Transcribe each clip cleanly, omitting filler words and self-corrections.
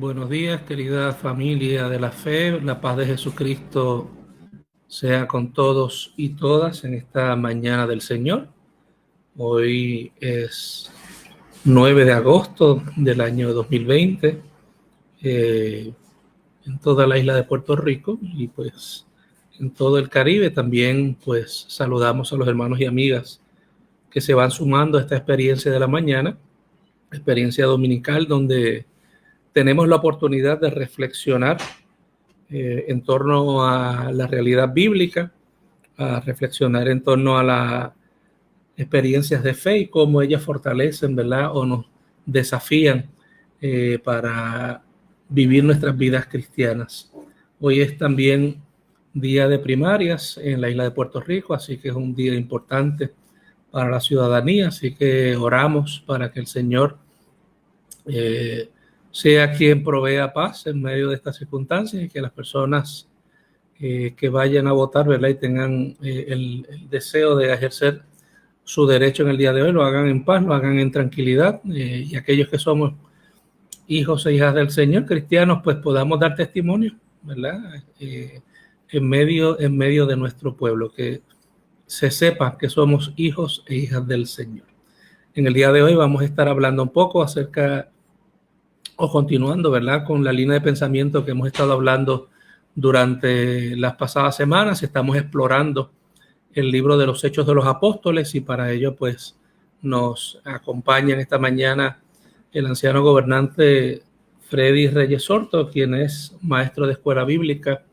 Buenos días, querida familia de la fe. La paz de Jesucristo sea con todos y todas en esta mañana del Señor. Hoy es 9 de agosto del año 2020 en toda la isla de Puerto Rico y pues en todo el Caribe. También pues saludamos a los hermanos y amigas que se van sumando a esta experiencia de la mañana, experiencia dominical donde tenemos la oportunidad de reflexionar en torno a la realidad bíblica, a reflexionar en torno a las experiencias de fe y cómo ellas fortalecen, ¿verdad? O nos desafían para vivir nuestras vidas cristianas. Hoy es también día de primarias en la isla de Puerto Rico, así que es un día importante para la ciudadanía, así que oramos para que el Señor sea quien provea paz en medio de estas circunstancias y que las personas que vayan a votar, ¿verdad? Y tengan el deseo de ejercer su derecho en el día de hoy, lo hagan en paz, lo hagan en tranquilidad, y aquellos que somos hijos e hijas del Señor, cristianos, pues podamos dar testimonio, ¿verdad? En medio de nuestro pueblo, que se sepa que somos hijos e hijas del Señor. En el día de hoy vamos a estar hablando un poco acerca, o continuando, ¿verdad?, con la línea de pensamiento que hemos estado hablando durante las pasadas semanas. Estamos explorando el libro de los Hechos de los Apóstoles y para ello pues nos acompaña en esta mañana el anciano gobernante Freddy Reyes Sorto, quien es maestro de escuela bíblica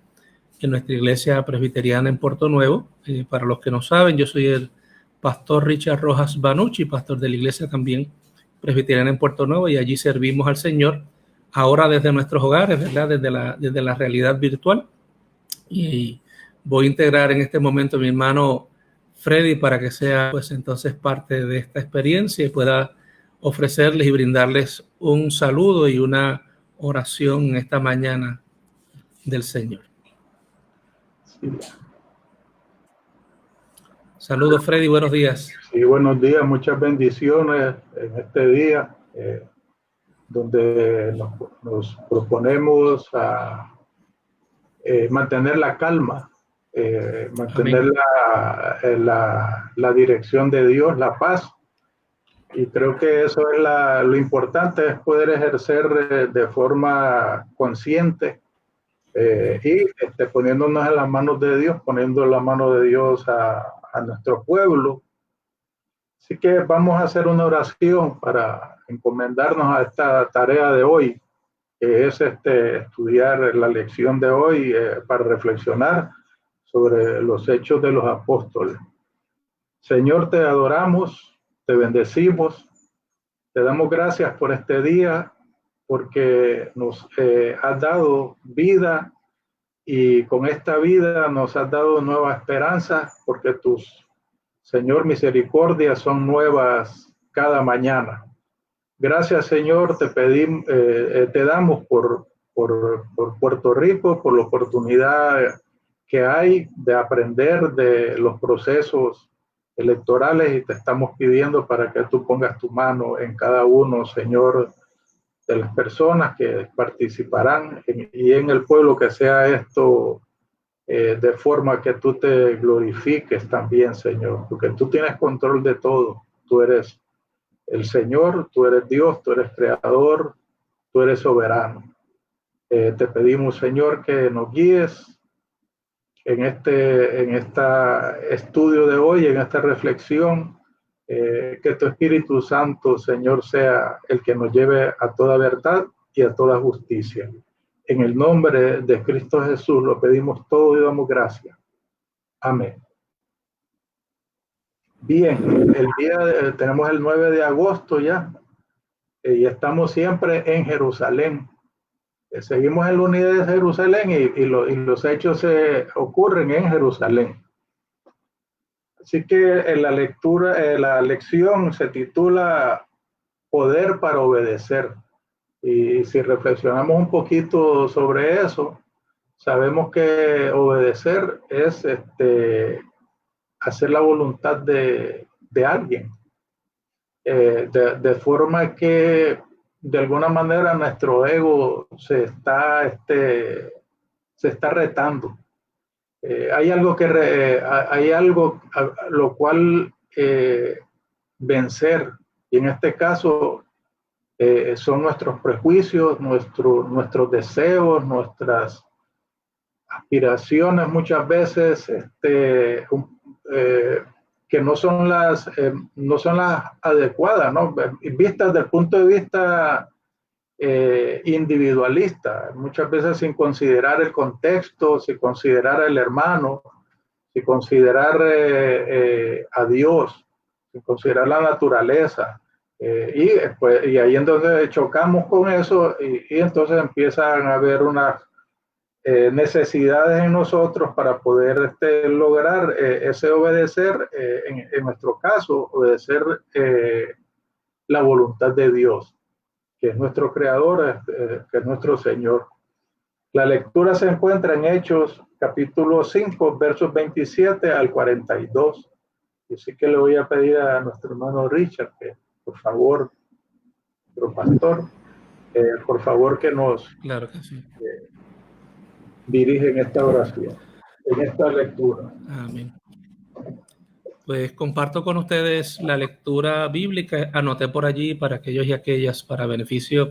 en nuestra iglesia presbiteriana en Puerto Nuevo. Para los que no saben, yo soy el pastor Richard Rojas Banucci, pastor de la iglesia también presbiteriana en Puerto Nuevo, y allí servimos al Señor ahora desde nuestros hogares, ¿verdad? Desde la realidad virtual. Y voy a integrar en este momento a mi hermano Freddy para que sea pues entonces parte de esta experiencia y pueda ofrecerles y brindarles un saludo y una oración en esta mañana del Señor. Sí. Saludos, Freddy, buenos días. Sí, buenos días, muchas bendiciones en este día, donde nos proponemos a mantener la calma, mantener la dirección de Dios, la paz. Y creo que eso es lo importante, es poder ejercer de forma consciente y poniéndonos en las manos de Dios, poniendo en la mano de Dios a nuestro pueblo. Así que vamos a hacer una oración para encomendarnos a esta tarea de hoy, que es estudiar la lección de hoy para reflexionar sobre los hechos de los apóstoles. Señor, te adoramos, te bendecimos, te damos gracias por este día, porque nos has dado vida y con esta vida nos has dado nueva esperanza, porque tus, Señor, misericordias son nuevas cada mañana. Gracias, Señor, te damos por Puerto Rico, por la oportunidad que hay de aprender de los procesos electorales, y te estamos pidiendo para que tú pongas tu mano en cada uno, Señor, de las personas que participarán y en el pueblo, que sea esto de forma que tú te glorifiques también, Señor, porque tú tienes control de todo. Tú eres el Señor, tú eres Dios, tú eres creador, tú eres soberano. Te pedimos, Señor, que nos guíes en este estudio de hoy, en esta reflexión, que tu Espíritu Santo, Señor, sea el que nos lleve a toda verdad y a toda justicia. En el nombre de Cristo Jesús lo pedimos todo y damos gracias. Amén. Bien, tenemos el 9 de agosto ya, y estamos siempre en Jerusalén. Seguimos en la unidad de Jerusalén y los hechos ocurren en Jerusalén. Así que en la lectura, la lección se titula Poder para obedecer. Y si reflexionamos un poquito sobre eso, sabemos que obedecer es hacer la voluntad de alguien. De forma que de alguna manera nuestro ego se está retando. Hay algo a lo cual vencer, y en este caso son nuestros prejuicios, nuestros deseos, nuestras aspiraciones muchas veces que no son las adecuadas, ¿no? Vistas desde el punto de vista individualista, muchas veces sin considerar el contexto, sin considerar al hermano, sin considerar a Dios, sin considerar la naturaleza. Y ahí en donde chocamos con eso y entonces empiezan a haber unas necesidades en nosotros para poder lograr ese obedecer, en nuestro caso, obedecer la voluntad de Dios, que es nuestro creador, que es nuestro Señor. La lectura se encuentra en Hechos capítulo 5, versos 27 al 42. Y sí que le voy a pedir a nuestro hermano Richard que, por favor, nuestro pastor, por favor que nos Claro que sí. dirige en esta oración, en esta lectura. Amén. Pues comparto con ustedes la lectura bíblica. Anoté por allí para aquellos y aquellas, para beneficio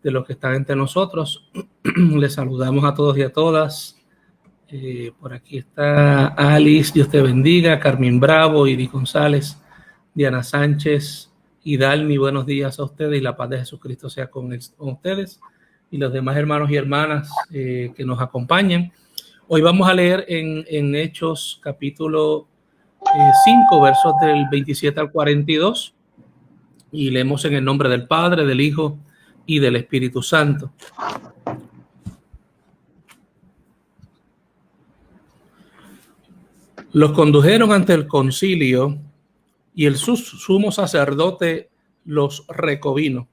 de los que están entre nosotros. Les saludamos a todos y a todas. Por aquí está Alice, Dios te bendiga, Carmen Bravo, Iri González, Diana Sánchez y Dalmi, buenos días a ustedes y la paz de Jesucristo sea con ustedes y los demás hermanos y hermanas que nos acompañan. Hoy vamos a leer en Hechos capítulo 5, versos del 27 al 42 y leemos en el nombre del Padre, del Hijo y del Espíritu Santo. Los condujeron ante el concilio y el sumo sacerdote los reconvino.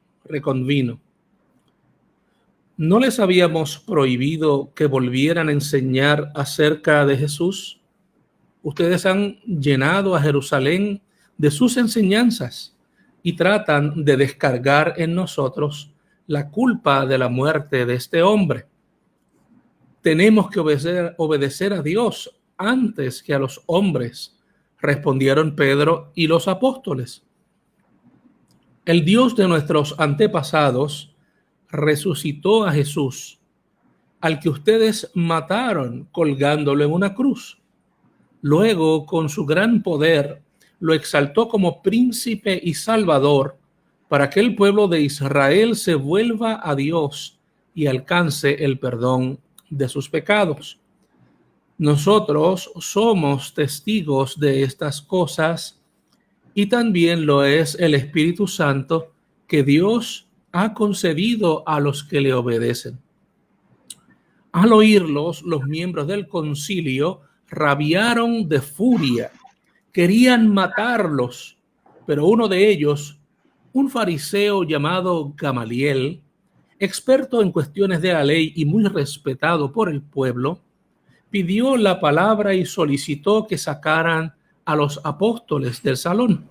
¿No les habíamos prohibido que volvieran a enseñar acerca de Jesús? Ustedes han llenado a Jerusalén de sus enseñanzas y tratan de descargar en nosotros la culpa de la muerte de este hombre. Tenemos que obedecer a Dios antes que a los hombres, respondieron Pedro y los apóstoles. El Dios de nuestros antepasados resucitó a Jesús, al que ustedes mataron colgándolo en una cruz. Luego, con su gran poder, lo exaltó como príncipe y salvador para que el pueblo de Israel se vuelva a Dios y alcance el perdón de sus pecados. Nosotros somos testigos de estas cosas y también lo es el Espíritu Santo que Dios ha concedido a los que le obedecen. Al oírlos, los miembros del concilio rabiaron de furia, querían matarlos, pero uno de ellos, un fariseo llamado Gamaliel, experto en cuestiones de la ley y muy respetado por el pueblo, pidió la palabra y solicitó que sacaran a los apóstoles del salón.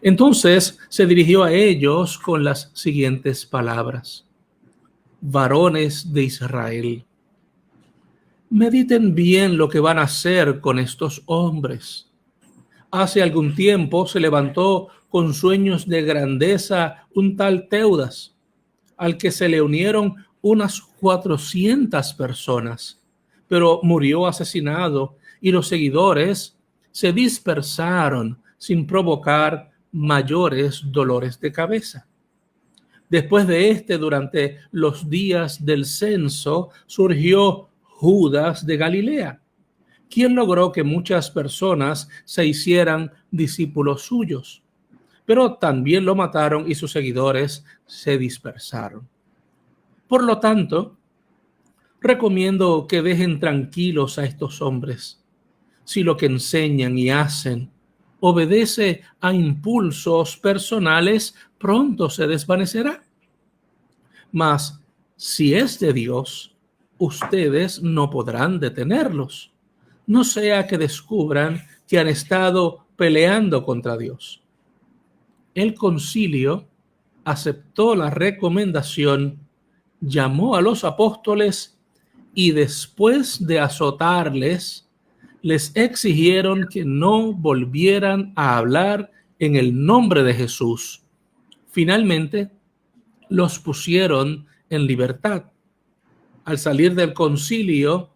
Entonces se dirigió a ellos con las siguientes palabras: varones de Israel, mediten bien lo que van a hacer con estos hombres. Hace algún tiempo se levantó con sueños de grandeza un tal Teudas, al que se le unieron unas 400 personas, pero murió asesinado y los seguidores se dispersaron sin provocar mayores dolores de cabeza. Después de durante los días del censo, surgió Judas de Galilea, quien logró que muchas personas se hicieran discípulos suyos, pero también lo mataron y sus seguidores se dispersaron. Por lo tanto, recomiendo que dejen tranquilos a estos hombres. Si lo que enseñan y hacen obedece a impulsos personales, pronto se desvanecerá. Mas, si es de Dios, ustedes no podrán detenerlos, no sea que descubran que han estado peleando contra Dios. El concilio aceptó la recomendación, llamó a los apóstoles y después de azotarles, les exigieron que no volvieran a hablar en el nombre de Jesús. Finalmente, los pusieron en libertad. Al salir del concilio,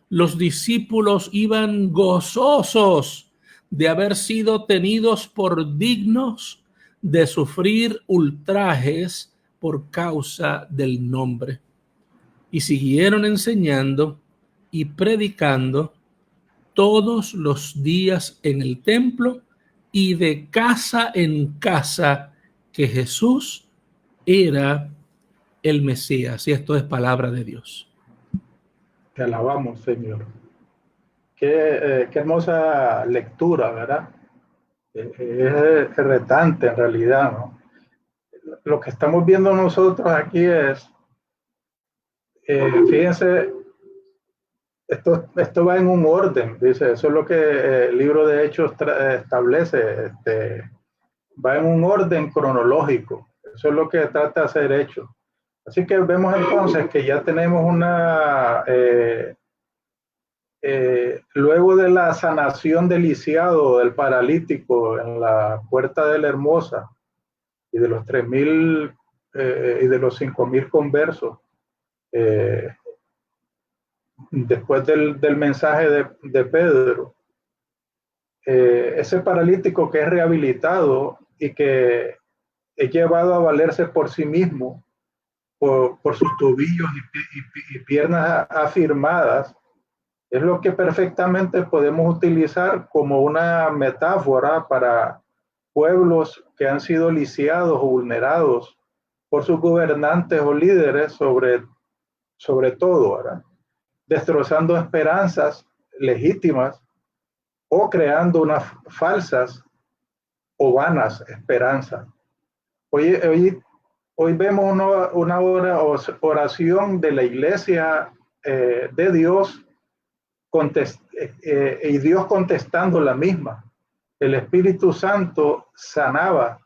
los discípulos iban gozosos de haber sido tenidos por dignos de sufrir ultrajes por causa del nombre. Y siguieron enseñando y predicando todos los días en el templo y de casa en casa que Jesús era el Mesías. Y esto es palabra de Dios. Te alabamos, Señor. Qué hermosa lectura, ¿verdad? Es retante en realidad, ¿no? Lo que estamos viendo nosotros aquí es, fíjense, esto va en un orden, dice, eso es lo que el libro de Hechos establece, va en un orden cronológico, eso es lo que trata de hacer Hechos. Así que vemos entonces que ya tenemos luego de la sanación del lisiado, del paralítico en la puerta de la Hermosa, y de los 3,000 y de los 5,000 conversos, después del mensaje de Pedro, ese paralítico que es rehabilitado y que es llevado a valerse por sí mismo, por sus tobillos y piernas afirmadas, es lo que perfectamente podemos utilizar como una metáfora para pueblos que han sido lisiados o vulnerados por sus gobernantes o líderes sobre todo, ¿verdad? Destrozando esperanzas legítimas o creando unas falsas o vanas esperanzas. Hoy vemos una oración de la iglesia de Dios y Dios contestando la misma. El Espíritu Santo sanaba,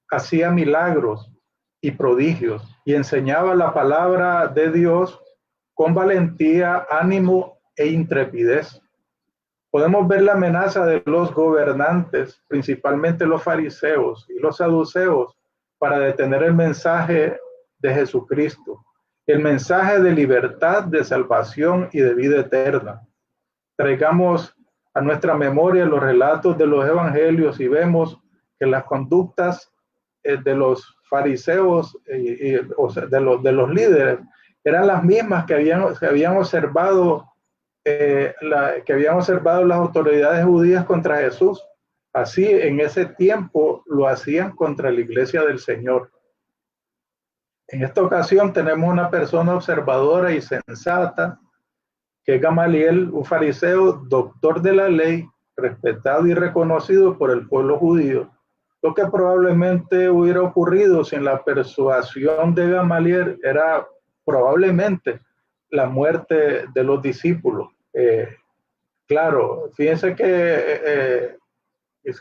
hacía milagros y prodigios y enseñaba la palabra de Dios con valentía, ánimo e intrepidez. Podemos ver la amenaza de los gobernantes, principalmente los fariseos y los saduceos, para detener el mensaje de Jesucristo, el mensaje de libertad, de salvación y de vida eterna. Traigamos a nuestra memoria los relatos de los evangelios y vemos que las conductas de los fariseos de los líderes eran las mismas que habían observado las autoridades judías contra Jesús. Así en ese tiempo lo hacían contra la iglesia del Señor. En esta ocasión tenemos una persona observadora y sensata, que es Gamaliel, un fariseo, doctor de la ley, respetado y reconocido por el pueblo judío, lo que probablemente hubiera ocurrido sin la persuasión de Gamaliel era probablemente la muerte de los discípulos. Claro, fíjense que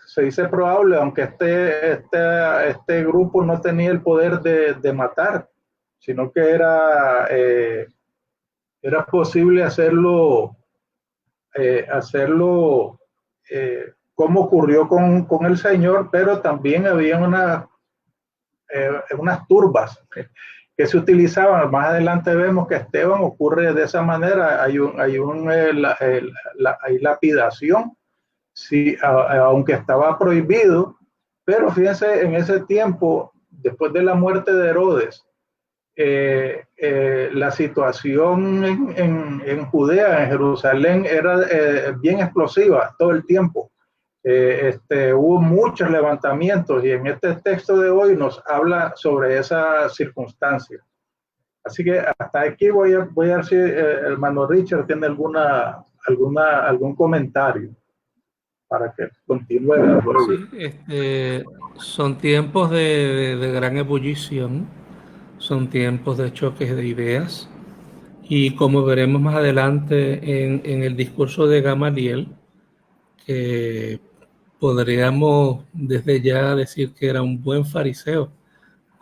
se dice probable, aunque este grupo no tenía el poder de matar, sino que era posible hacerlo como ocurrió con el Señor, pero también había unas turbas que se utilizaban. Más adelante vemos que Esteban ocurre de esa manera, hay lapidación, sí, aunque estaba prohibido, pero fíjense, en ese tiempo, después de la muerte de Herodes, la situación en Judea, en Jerusalén, era bien explosiva todo el tiempo. Hubo muchos levantamientos y en este texto de hoy nos habla sobre esa circunstancia. Así que hasta aquí voy a ver si el hermano Richard tiene algún comentario para que continúe. Sí, son tiempos de gran ebullición, son tiempos de choques de ideas, y como veremos más adelante en el discurso de Gamaliel, que podríamos desde ya decir que era un buen fariseo,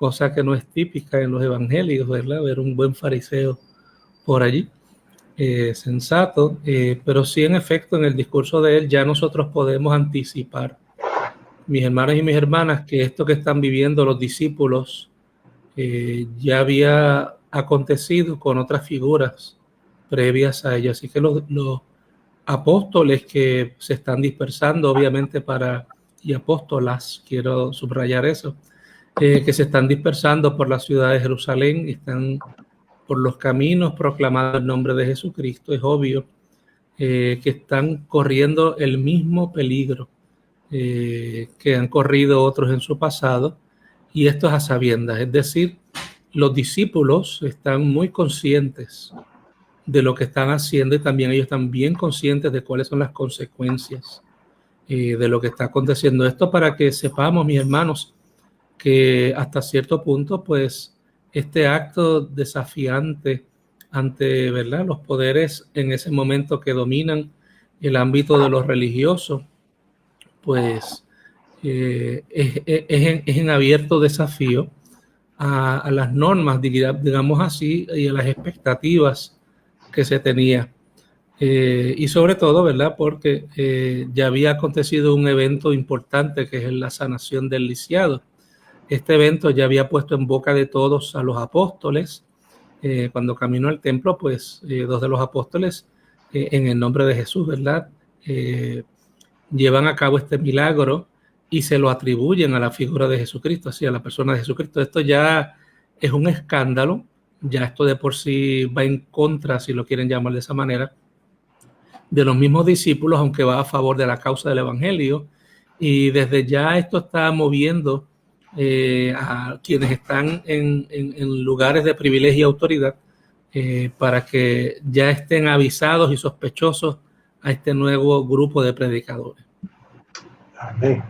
cosa que no es típica en los evangelios, ¿verdad? Ver un buen fariseo por allí, sensato, pero sí, en efecto, en el discurso de él ya nosotros podemos anticipar, mis hermanos y mis hermanas, que esto que están viviendo los discípulos ya había acontecido con otras figuras previas a ellos. Así que los apóstoles que se están dispersando, obviamente, y apóstolas, quiero subrayar eso, que se están dispersando por la ciudad de Jerusalén, están por los caminos proclamando el nombre de Jesucristo, es obvio que están corriendo el mismo peligro que han corrido otros en su pasado, y esto es a sabiendas, es decir, los discípulos están muy conscientes de lo que están haciendo, y también ellos están bien conscientes de cuáles son las consecuencias de lo que está aconteciendo. Esto para que sepamos, mis hermanos, que hasta cierto punto, pues, este acto desafiante ante, ¿verdad?, los poderes en ese momento que dominan el ámbito de lo religioso, pues es en abierto desafío a las normas, digamos así, y a las expectativas que se tenía. Y sobre todo, ¿verdad?, porque ya había acontecido un evento importante, que es la sanación del lisiado. Este evento ya había puesto en boca de todos a los apóstoles. Cuando caminó al templo, pues 2 de los apóstoles, en el nombre de Jesús, ¿verdad?, llevan a cabo este milagro y se lo atribuyen a la figura de Jesucristo, así a la persona de Jesucristo. Esto ya es un escándalo, ya esto de por sí va en contra, si lo quieren llamar de esa manera, de los mismos discípulos, aunque va a favor de la causa del evangelio, y desde ya esto está moviendo a quienes están en lugares de privilegio y autoridad, para que ya estén avisados y sospechosos a este nuevo grupo de predicadores. Amén.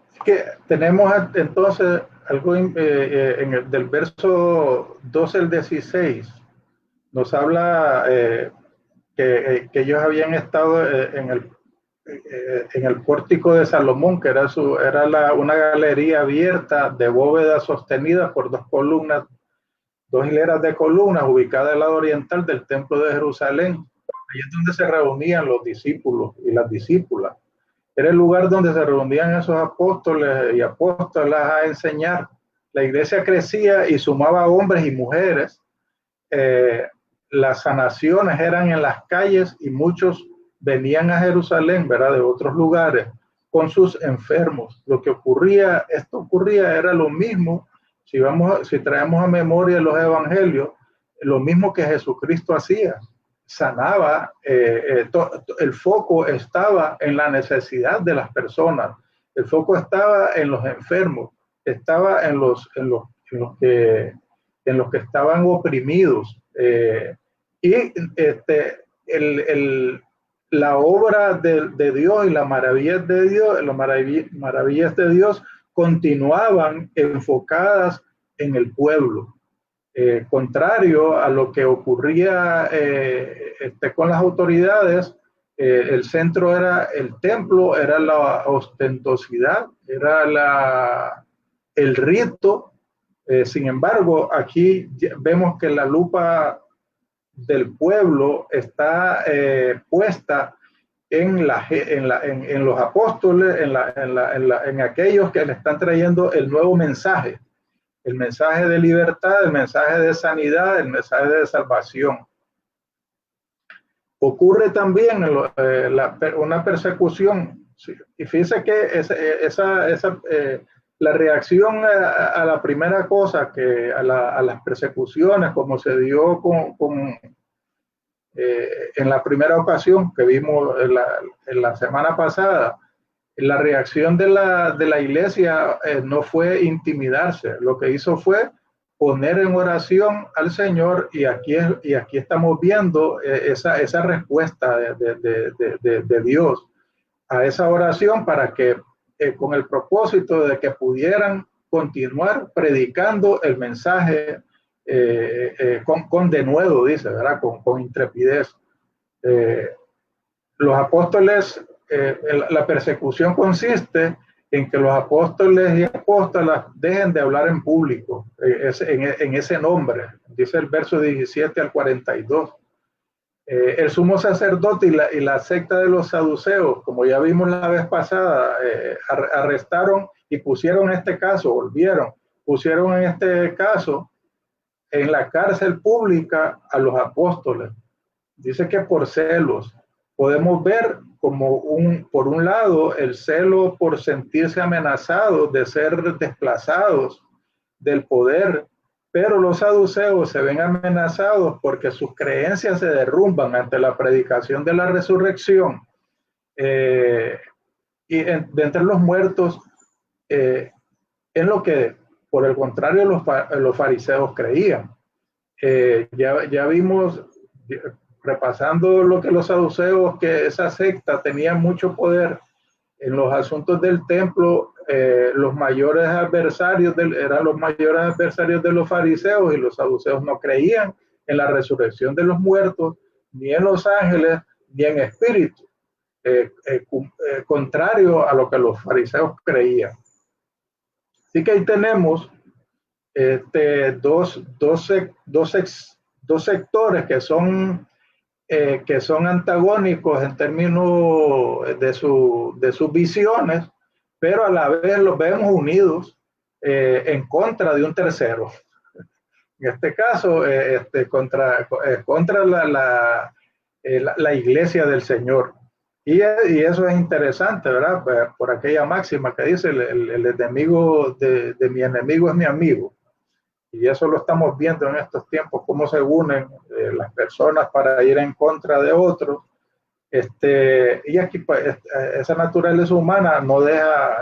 Así que tenemos entonces algo del verso 12 al 16, nos habla que ellos habían estado en el pórtico de Salomón, que era una galería abierta de bóvedas sostenidas por 2 columnas, 2 hileras de columnas, ubicada al lado oriental del templo de Jerusalén. Ahí es donde se reunían los discípulos y las discípulas. Era el lugar donde se reunían esos apóstoles y apóstolas a enseñar. La iglesia crecía y sumaba hombres y mujeres. Las sanaciones eran en las calles y muchos venían a Jerusalén, ¿verdad?, de otros lugares con sus enfermos. Esto ocurría, era lo mismo, si traemos a memoria los evangelios, lo mismo que Jesucristo hacía. Sanaba, el foco estaba en la necesidad de las personas, el foco estaba en los enfermos, estaba en los que estaban oprimidos, la obra de Dios y las maravillas de Dios continuaban enfocadas en el pueblo. Contrario a lo que ocurría con las autoridades, el centro era el templo, era la ostentosidad, era el rito. Sin embargo, aquí vemos que la lupa del pueblo está puesta en los apóstoles, en aquellos que le están trayendo el nuevo mensaje. El mensaje de libertad, el mensaje de sanidad, el mensaje de salvación. Ocurre también una persecución. Y fíjense que la reacción a la primera cosa, a las persecuciones, como se dio en la primera ocasión que vimos en la semana pasada, la reacción de la iglesia no fue intimidarse, lo que hizo fue poner en oración al Señor, y aquí estamos viendo esa respuesta de Dios a esa oración, para que con el propósito de que pudieran continuar predicando el mensaje con denuedo, dice, ¿verdad?, con intrepidez. Los apóstoles, la persecución consiste en que los apóstoles y apóstolas dejen de hablar en público, en ese nombre. Dice el verso 17 al 42. El sumo sacerdote y la secta de los saduceos, como ya vimos la vez pasada, arrestaron y pusieron este caso, pusieron en este caso en la cárcel pública a los apóstoles. Dice que por celos. Podemos ver como por un lado, el celo por sentirse amenazados de ser desplazados del poder, pero los saduceos se ven amenazados porque sus creencias se derrumban ante la predicación de la resurrección. Y de entre los muertos, en lo que, por el contrario, los fariseos creían. Ya vimos, repasando lo que los saduceos, que esa secta tenía mucho poder en los asuntos del templo. Los mayores adversarios eran los mayores adversarios de los fariseos, y los saduceos no creían en la resurrección de los muertos, ni en los ángeles, ni en espíritu, contrario a lo que los fariseos creían. Así que ahí tenemos dos sectores que son antagónicos en términos de sus visiones, pero a la vez los vemos unidos en contra de un tercero. En este caso, contra la iglesia del Señor. Y eso es interesante, ¿verdad? Por aquella máxima que dice, el enemigo de mi enemigo es mi amigo. Y eso lo estamos viendo en estos tiempos, cómo se unen las personas para ir en contra de otros. Y aquí pues, esa naturaleza humana no deja,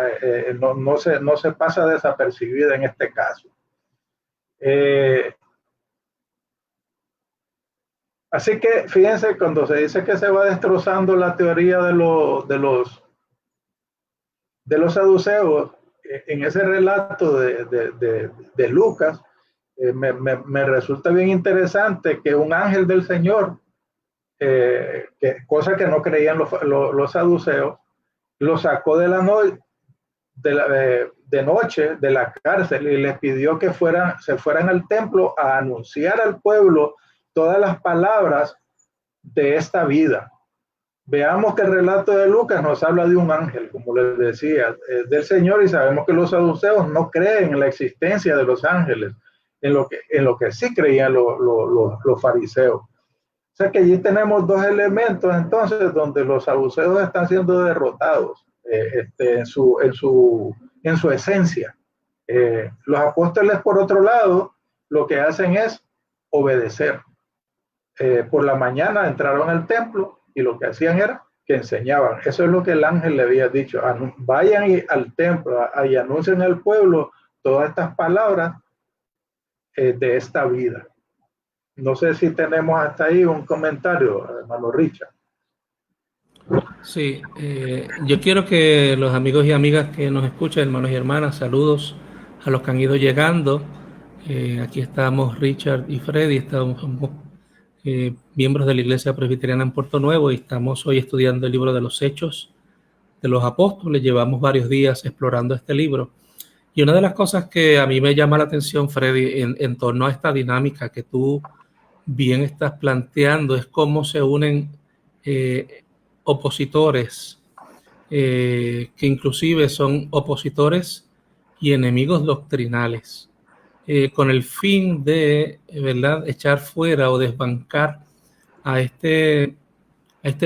no se pasa desapercibida en este caso. Así que fíjense, cuando se dice que se va destrozando la teoría de los saduceos, en ese relato de Lucas, me resulta bien interesante que un ángel del Señor, cosa que no creían los saduceos, lo sacó de noche de la cárcel y les pidió que se fueran al templo a anunciar al pueblo todas las palabras de esta vida. Veamos que el relato de Lucas nos habla de un ángel, como les decía, del Señor, y sabemos que los saduceos no creen en la existencia de los ángeles, en lo que sí creían los fariseos. O sea que allí tenemos dos elementos entonces donde los saduceos están siendo derrotados en su esencia. Los apóstoles, por otro lado, lo que hacen es obedecer. Por la mañana entraron al templo y lo que hacían era que enseñaban. Eso es lo que el ángel le había dicho. Vayan al templo y anuncien al pueblo todas estas palabras de esta vida. No sé si tenemos hasta ahí un comentario, hermano Richard. Sí, yo quiero que los amigos y amigas que nos escuchan, hermanos y hermanas, saludos a los que han ido llegando. Aquí estamos Richard y Freddy, estamos miembros de la Iglesia Presbiteriana en Puerto Nuevo, y estamos hoy estudiando el libro de los Hechos de los Apóstoles. Llevamos varios días explorando este libro. Y una de las cosas que a mí me llama la atención, Freddy, en torno a esta dinámica que tú bien estás planteando, es cómo se unen opositores, que inclusive son opositores y enemigos doctrinales, con el fin de, ¿verdad?, echar fuera o desbancar a este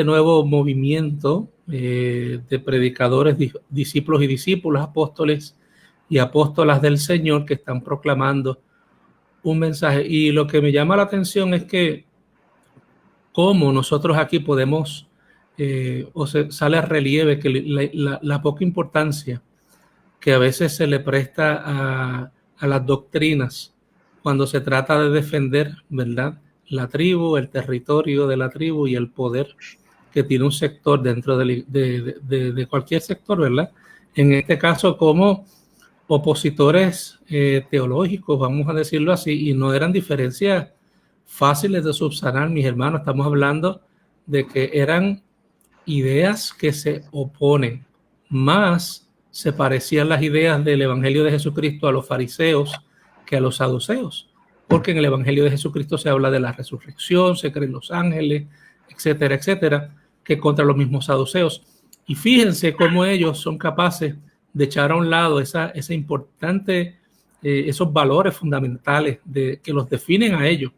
nuevo movimiento de predicadores, discípulos y discípulas, apóstoles y apóstolas del Señor, que están proclamando un mensaje. Y lo que me llama la atención es que cómo nosotros aquí podemos, sale a relieve que la poca importancia que a veces se le presta a las doctrinas cuando se trata de defender, ¿verdad?, la tribu, el territorio de la tribu y el poder que tiene un sector dentro de cualquier sector, ¿verdad? En este caso, como opositores teológicos, vamos a decirlo así, y no eran diferencias fáciles de subsanar, mis hermanos. Estamos hablando de que eran ideas que se oponen, más se parecían las ideas del Evangelio de Jesucristo a los fariseos que a los saduceos, porque en el Evangelio de Jesucristo se habla de la resurrección, se creen los ángeles, etcétera, etcétera, que contra los mismos saduceos. Y fíjense cómo ellos son capaces de echar a un lado esa importante, esos valores fundamentales que los definen a ellos,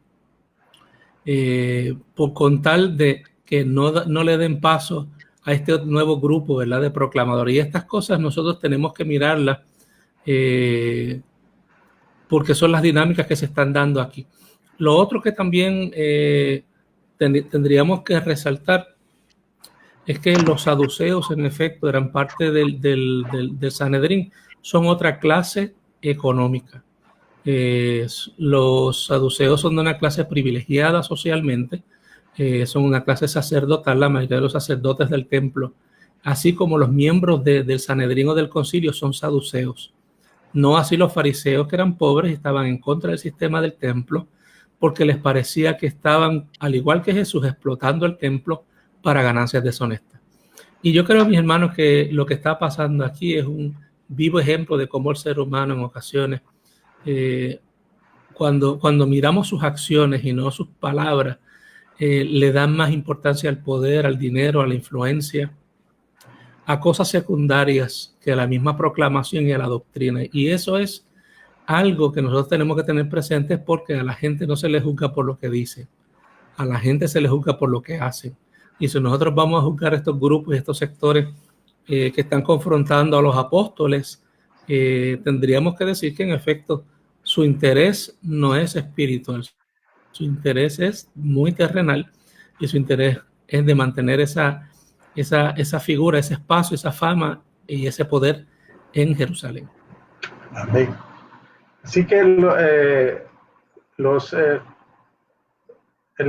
con tal de que no le den paso a este nuevo grupo, ¿verdad?, de proclamadores. Y estas cosas nosotros tenemos que mirarlas porque son las dinámicas que se están dando aquí. Lo otro que también tendríamos que resaltar es que los saduceos, en efecto, eran parte del Sanedrín, son otra clase económica. Los saduceos son de una clase privilegiada socialmente, son una clase sacerdotal, la mayoría de los sacerdotes del templo, así como los miembros del Sanedrín o del concilio son saduceos. No así los fariseos, que eran pobres y estaban en contra del sistema del templo, porque les parecía que estaban, al igual que Jesús, explotando el templo para ganancias deshonestas. Y yo creo, mis hermanos, que lo que está pasando aquí es un vivo ejemplo de cómo el ser humano en ocasiones, cuando miramos sus acciones y no sus palabras, le dan más importancia al poder, al dinero, a la influencia, a cosas secundarias que a la misma proclamación y a la doctrina. Y eso es algo que nosotros tenemos que tener presentes, porque a la gente no se le juzga por lo que dice, a la gente se le juzga por lo que hace. Y si nosotros vamos a juzgar estos grupos y estos sectores que están confrontando a los apóstoles, tendríamos que decir que en efecto su interés no es espiritual, su interés es muy terrenal, y su interés es de mantener esa figura, ese espacio, esa fama y ese poder en Jerusalén. Amén. Así que el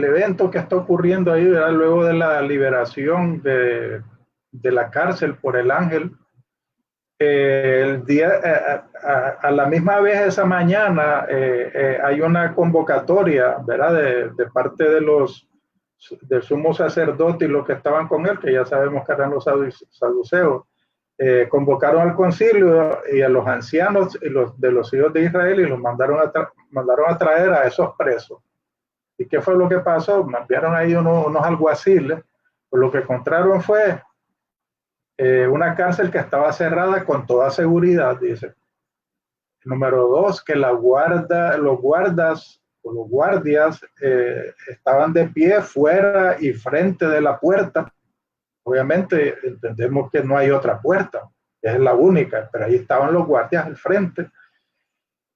evento que está ocurriendo ahí, ¿verdad?, luego de la liberación de la cárcel por el ángel, el día, a la misma vez esa mañana hay una convocatoria, ¿verdad?, de parte del sumo sacerdote y los que estaban con él, que ya sabemos que eran los saduceos. Convocaron al concilio y a los ancianos de los hijos de Israel, y los mandaron a traer a esos presos. ¿Y qué fue lo que pasó? Me enviaron ahí unos alguaciles, pues lo que encontraron fue una cárcel que estaba cerrada con toda seguridad, dice. Número 2, que los guardias estaban de pie fuera y frente de la puerta. Obviamente entendemos que no hay otra puerta, es la única, pero ahí estaban los guardias al frente,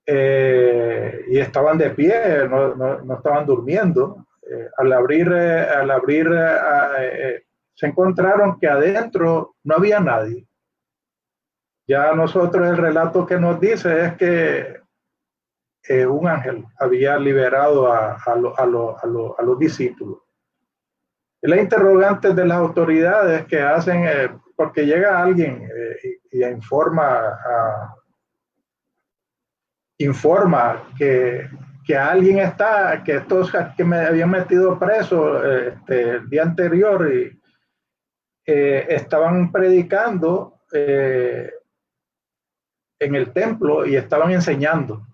y estaban de pie, no estaban durmiendo. Al abrir, se encontraron que adentro no había nadie. Ya nosotros, el relato que nos dice es que un ángel había liberado a los discípulos. La interrogante de las autoridades que hacen, porque llega alguien y informa que alguien está, que estos que me habían metido preso el día anterior y estaban predicando en el templo y estaban enseñando.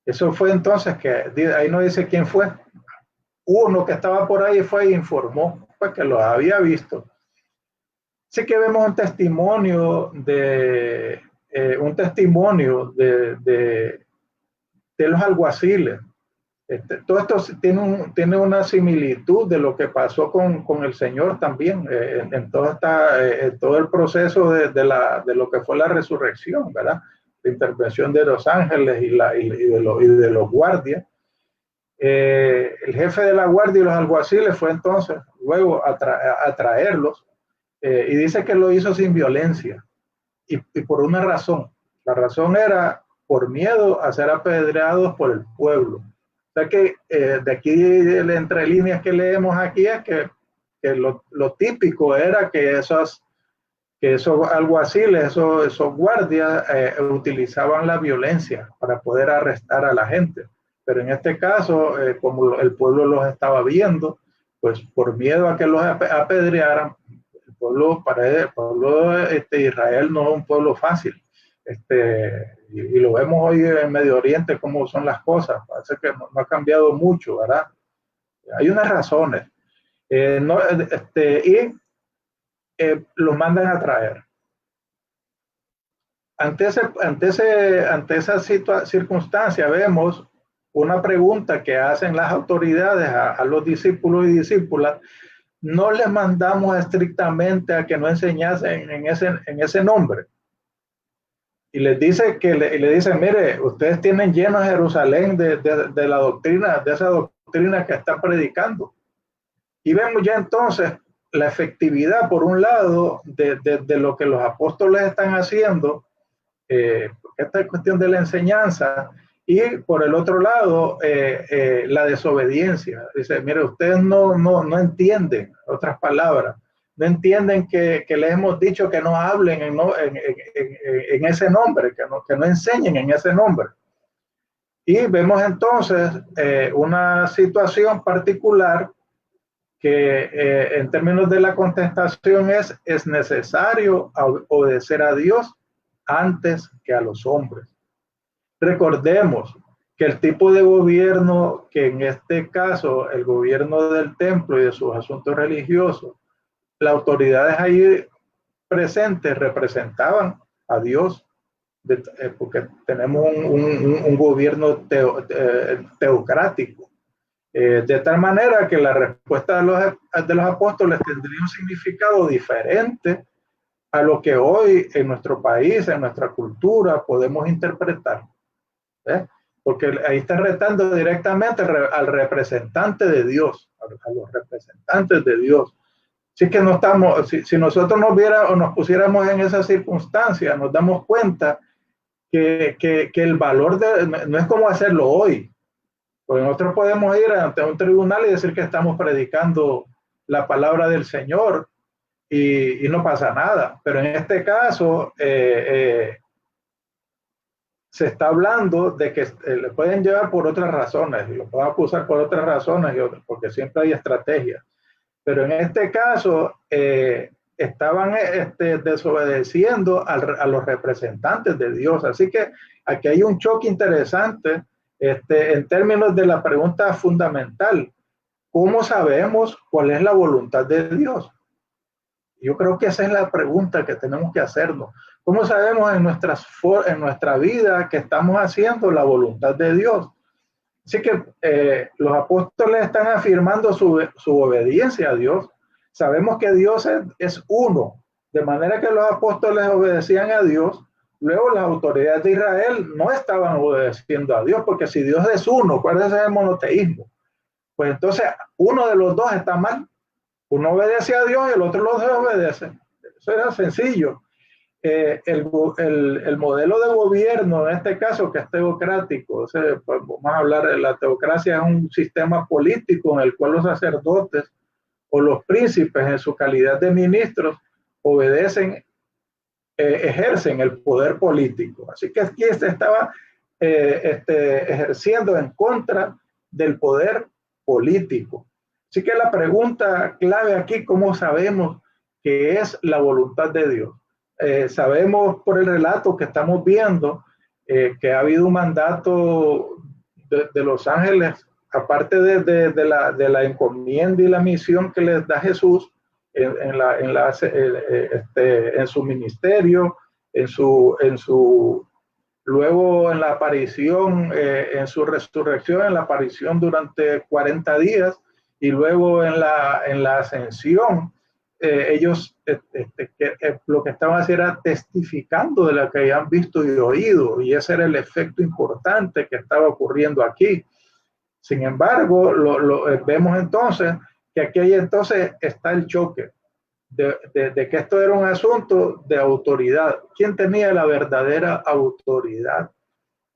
Eso fue entonces que ahí no dice quién fue. Uno que estaba por ahí fue e informó, pues, que los había visto. Sí que vemos un testimonio de los alguaciles. Todo esto tiene una similitud de lo que pasó con el Señor también, en todo el proceso de lo que fue la resurrección, ¿verdad? La intervención de los ángeles y de los guardias. El jefe de la guardia y los alguaciles fue entonces luego a traerlos, y dice que lo hizo sin violencia y por una razón. La razón era por miedo a ser apedreados por el pueblo. O sea que de aquí, de entre líneas que leemos aquí, es que lo típico era que esos alguaciles, esos guardias utilizaban la violencia para poder arrestar a la gente. Pero en este caso, como el pueblo los estaba viendo, pues por miedo a que los apedrearan, el el pueblo Israel no es un pueblo fácil. Y lo vemos hoy en Medio Oriente cómo son las cosas. Parece que no ha cambiado mucho, ¿verdad? Hay unas razones. Los mandan a traer. Ante esa circunstancia vemos una pregunta que hacen las autoridades a los discípulos y discípulas. No les mandamos estrictamente a que no enseñasen en ese nombre. Y les dice le dicen, mire, ustedes tienen lleno Jerusalén de la doctrina, de esa doctrina que están predicando. Y vemos ya entonces la efectividad, por un lado, de lo que los apóstoles están haciendo, esta es cuestión de la enseñanza, y por el otro lado, la desobediencia. Dice, mire, ustedes no entienden, otras palabras, no entienden que les hemos dicho que no hablen en ese nombre, que no enseñen en ese nombre. Y vemos entonces una situación particular que en términos de la contestación es necesario obedecer a Dios antes que a los hombres. Recordemos que el tipo de gobierno que en este caso, el gobierno del templo y de sus asuntos religiosos, las autoridades ahí presentes representaban a Dios, porque tenemos un gobierno teocrático. De tal manera que la respuesta de los apóstoles tendría un significado diferente a lo que hoy en nuestro país, en nuestra cultura, podemos interpretar. Porque ahí está retando directamente al representante de Dios, a los representantes de Dios. Así que no estamos, si nosotros nos pusiéramos en esa circunstancia, nos damos cuenta que el valor no es como hacerlo hoy. Porque nosotros podemos ir ante un tribunal y decir que estamos predicando la palabra del Señor y no pasa nada. Pero en este caso se está hablando de que le pueden llevar por otras razones, y lo pueden acusar por otras razones, porque siempre hay estrategias. Pero en este caso estaban desobedeciendo a los representantes de Dios. Así que aquí hay un choque interesante en términos de la pregunta fundamental. ¿Cómo sabemos cuál es la voluntad de Dios? Yo creo que esa es la pregunta que tenemos que hacernos. ¿Cómo sabemos en nuestra vida que estamos haciendo la voluntad de Dios? Así que los apóstoles están afirmando su obediencia a Dios. Sabemos que Dios es uno, de manera que los apóstoles obedecían a Dios. Luego las autoridades de Israel no estaban obedeciendo a Dios, porque si Dios es uno, ¿cuál es el monoteísmo? Pues entonces uno de los dos está mal. Uno obedece a Dios y el otro lo desobedece. Eso era sencillo. El modelo de gobierno, en este caso, que es teocrático, pues vamos a hablar de la teocracia, es un sistema político en el cual los sacerdotes o los príncipes, en su calidad de ministros, ejercen el poder político. Así que aquí se estaba ejerciendo en contra del poder político. Así que la pregunta clave aquí, ¿cómo sabemos que es la voluntad de Dios? Sabemos por el relato que estamos viendo que ha habido un mandato de los ángeles, aparte de la encomienda y la misión que les da Jesús en su ministerio, luego en la aparición, en su resurrección, en la aparición durante 40 días, y luego en la ascensión. Ellos lo que estaban haciendo era testificando de lo que habían visto y oído, y ese era el efecto importante que estaba ocurriendo aquí. Sin embargo, vemos entonces que aquí entonces está el choque de que esto era un asunto de autoridad. ¿Quién tenía la verdadera autoridad?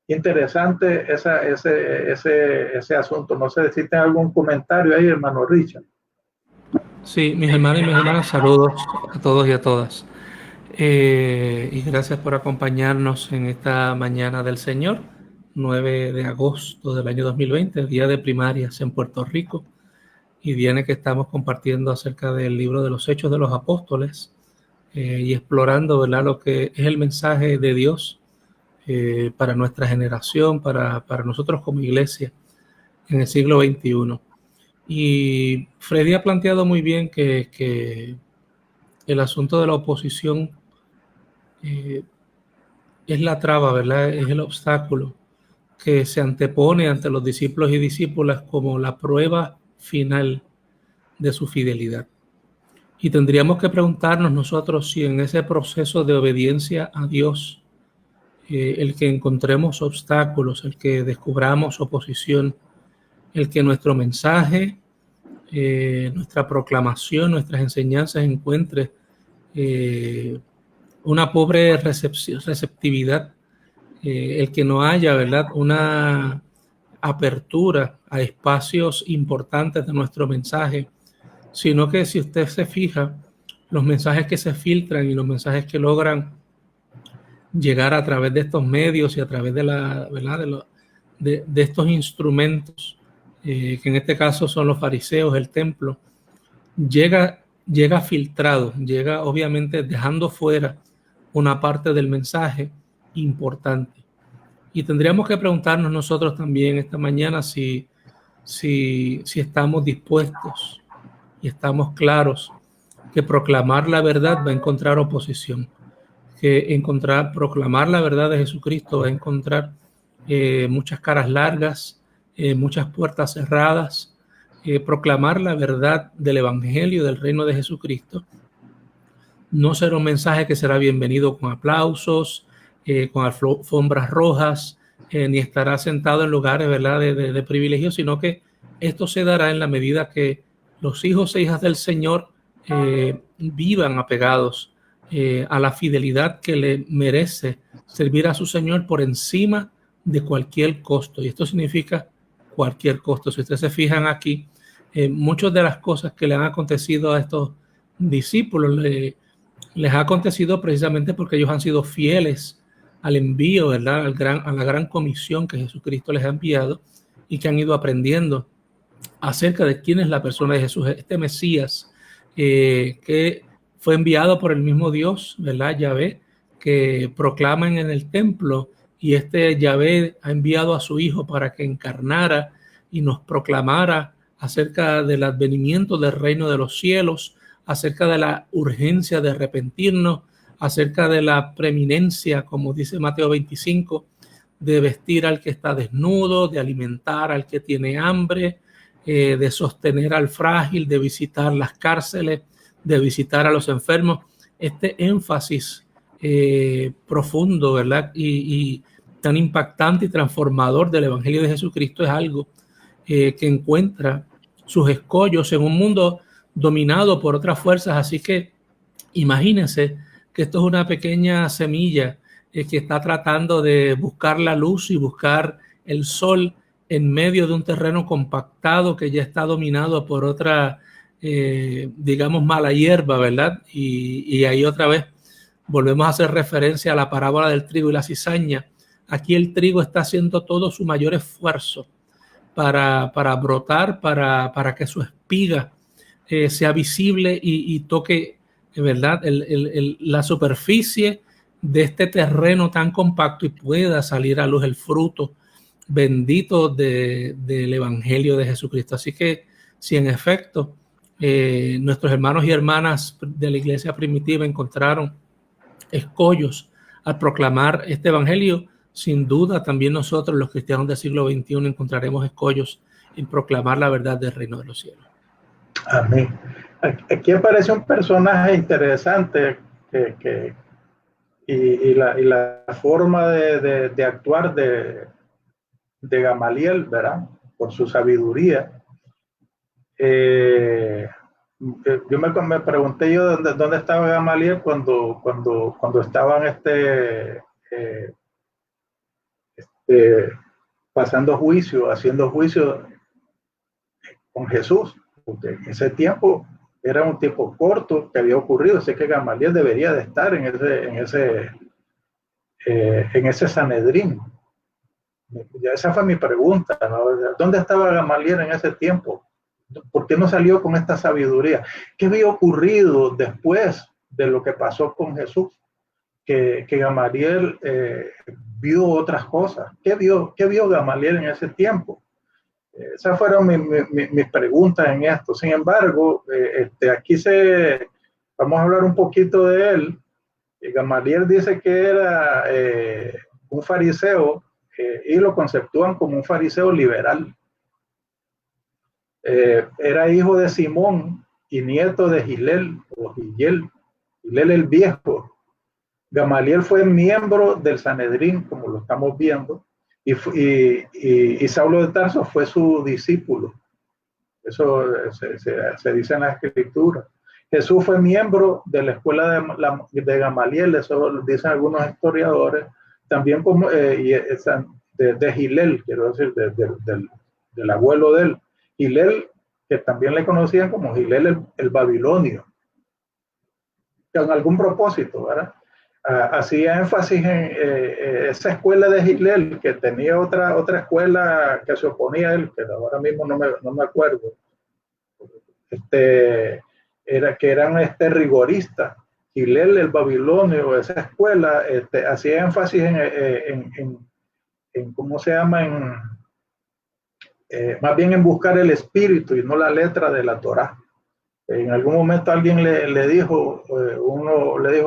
Interesante ese asunto. No sé si tiene algún comentario ahí, hermano Richard. Sí, mis hermanos y mis hermanas, saludos a todos y a todas. Y gracias por acompañarnos en esta mañana del Señor, 9 de agosto del año 2020, día de primarias en Puerto Rico. y viene que estamos compartiendo acerca del libro de los Hechos de los Apóstoles y explorando, ¿verdad?, lo que es el mensaje de Dios para nuestra generación, para nosotros como iglesia en el siglo XXI. Y Freddy ha planteado muy bien que el asunto de la oposición es la traba, ¿verdad? Es el obstáculo que se antepone ante los discípulos y discípulas como la prueba final de su fidelidad. Y tendríamos que preguntarnos nosotros si en ese proceso de obediencia a Dios, el que encontremos obstáculos, el que descubramos oposición, el que nuestro mensaje, nuestra proclamación, nuestras enseñanzas encuentre una pobre receptividad, el que no haya, ¿verdad?, una apertura a espacios importantes de nuestro mensaje, sino que si usted se fija, los mensajes que se filtran y los mensajes que logran llegar a través de estos medios y a través de la, ¿verdad?, de estos instrumentos, que en este caso son los fariseos, el templo, llega filtrado, llega obviamente dejando fuera una parte del mensaje importante. Y tendríamos que preguntarnos nosotros también esta mañana si estamos dispuestos y estamos claros que proclamar la verdad va a encontrar oposición, que proclamar la verdad de Jesucristo va a encontrar muchas caras largas, muchas puertas cerradas. Proclamar la verdad del Evangelio, del reino de Jesucristo, no será un mensaje que será bienvenido con aplausos, con alfombras rojas, ni estará sentado en lugares, ¿verdad?, de privilegio, sino que esto se dará en la medida que los hijos e hijas del Señor vivan apegados a la fidelidad que le merece servir a su Señor por encima de cualquier costo. Y esto significa cualquier costo. Si ustedes se fijan aquí, muchas de las cosas que le han acontecido a estos discípulos les ha acontecido precisamente porque ellos han sido fieles al envío, ¿verdad?, a la gran comisión que Jesucristo les ha enviado, y que han ido aprendiendo acerca de quién es la persona de Jesús, este Mesías que fue enviado por el mismo Dios, ¿verdad?, Yahvé, que proclaman en el templo, y este Yahvé ha enviado a su Hijo para que encarnara y nos proclamara acerca del advenimiento del reino de los cielos, acerca de la urgencia de arrepentirnos, acerca de la preeminencia, como dice Mateo 25, de vestir al que está desnudo, de alimentar al que tiene hambre, de sostener al frágil, de visitar las cárceles, de visitar a los enfermos. Este énfasis profundo, ¿verdad?, y tan impactante y transformador del Evangelio de Jesucristo es algo que encuentra sus escollos en un mundo dominado por otras fuerzas. Así que imagínense que esto es una pequeña semilla que está tratando de buscar la luz y buscar el sol en medio de un terreno compactado que ya está dominado por otra, digamos, mala hierba, ¿verdad? Y ahí otra vez volvemos a hacer referencia a la parábola del trigo y la cizaña. Aquí el trigo está haciendo todo su mayor esfuerzo para brotar, para que su espiga sea visible y toque, ¿verdad?, la superficie de este terreno tan compacto y pueda salir a luz el fruto bendito del Evangelio de Jesucristo. Así que si en efecto nuestros hermanos y hermanas de la iglesia primitiva encontraron escollos al proclamar este Evangelio, sin duda también nosotros los cristianos del siglo XXI encontraremos escollos en proclamar la verdad del reino de los cielos. Amén. Aquí aparece un personaje interesante y la forma de actuar de Gamaliel, ¿verdad?, por su sabiduría. Yo me pregunté yo dónde estaba Gamaliel cuando estaban pasando juicio, haciendo juicio con Jesús, porque en ese tiempo era un tiempo corto que había ocurrido, así que Gamaliel debería de estar en ese Sanedrín. Ya esa fue mi pregunta, ¿no? ¿Dónde estaba Gamaliel en ese tiempo? ¿Por qué no salió con esta sabiduría? ¿Qué había ocurrido después de lo que pasó con Jesús? Que Gamaliel vio otras cosas. ¿Qué vio Gamaliel en ese tiempo? Esas fueron mis preguntas en esto. Sin embargo, aquí vamos a hablar un poquito de él. Gamaliel dice que era un fariseo y lo conceptúan como un fariseo liberal. Era hijo de Simón y nieto de Gilel o Gilel el Viejo. Gamaliel fue miembro del Sanedrín, como lo estamos viendo, y Saulo de Tarso fue su discípulo. Eso se dice en la Escritura. Jesús fue miembro de la escuela de Gamaliel, eso lo dicen algunos historiadores, también como de Gilel, quiero decir, del abuelo de él. Gilel, que también le conocían como Gilel el babilonio, con algún propósito, ¿verdad? Hacía énfasis en esa escuela de Gilel, que tenía otra escuela que se oponía a él, que ahora mismo no me acuerdo, que eran rigoristas. Gilel el babilonio, esa escuela, hacía énfasis en ¿cómo se llama? Más bien en buscar el espíritu y no la letra de la Torá. En algún momento alguien le dijo,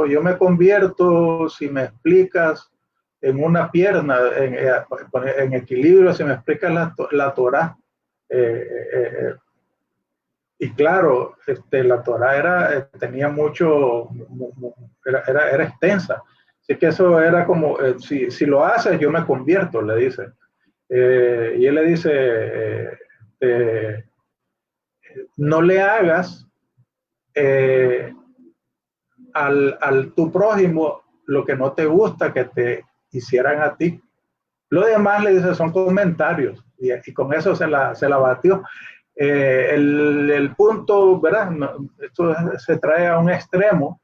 yo me convierto si me explicas en una pierna, en equilibrio, si me explicas la Torá. Y claro, la Torá tenía mucho, era extensa. Así que eso era como, si lo haces, yo me convierto, le dice. Y él le dice, no le hagas al tu prójimo lo que no te gusta que te hicieran a ti. Lo demás, le dice, son comentarios, y con eso se la batió. El punto, ¿verdad? No, esto se trae a un extremo,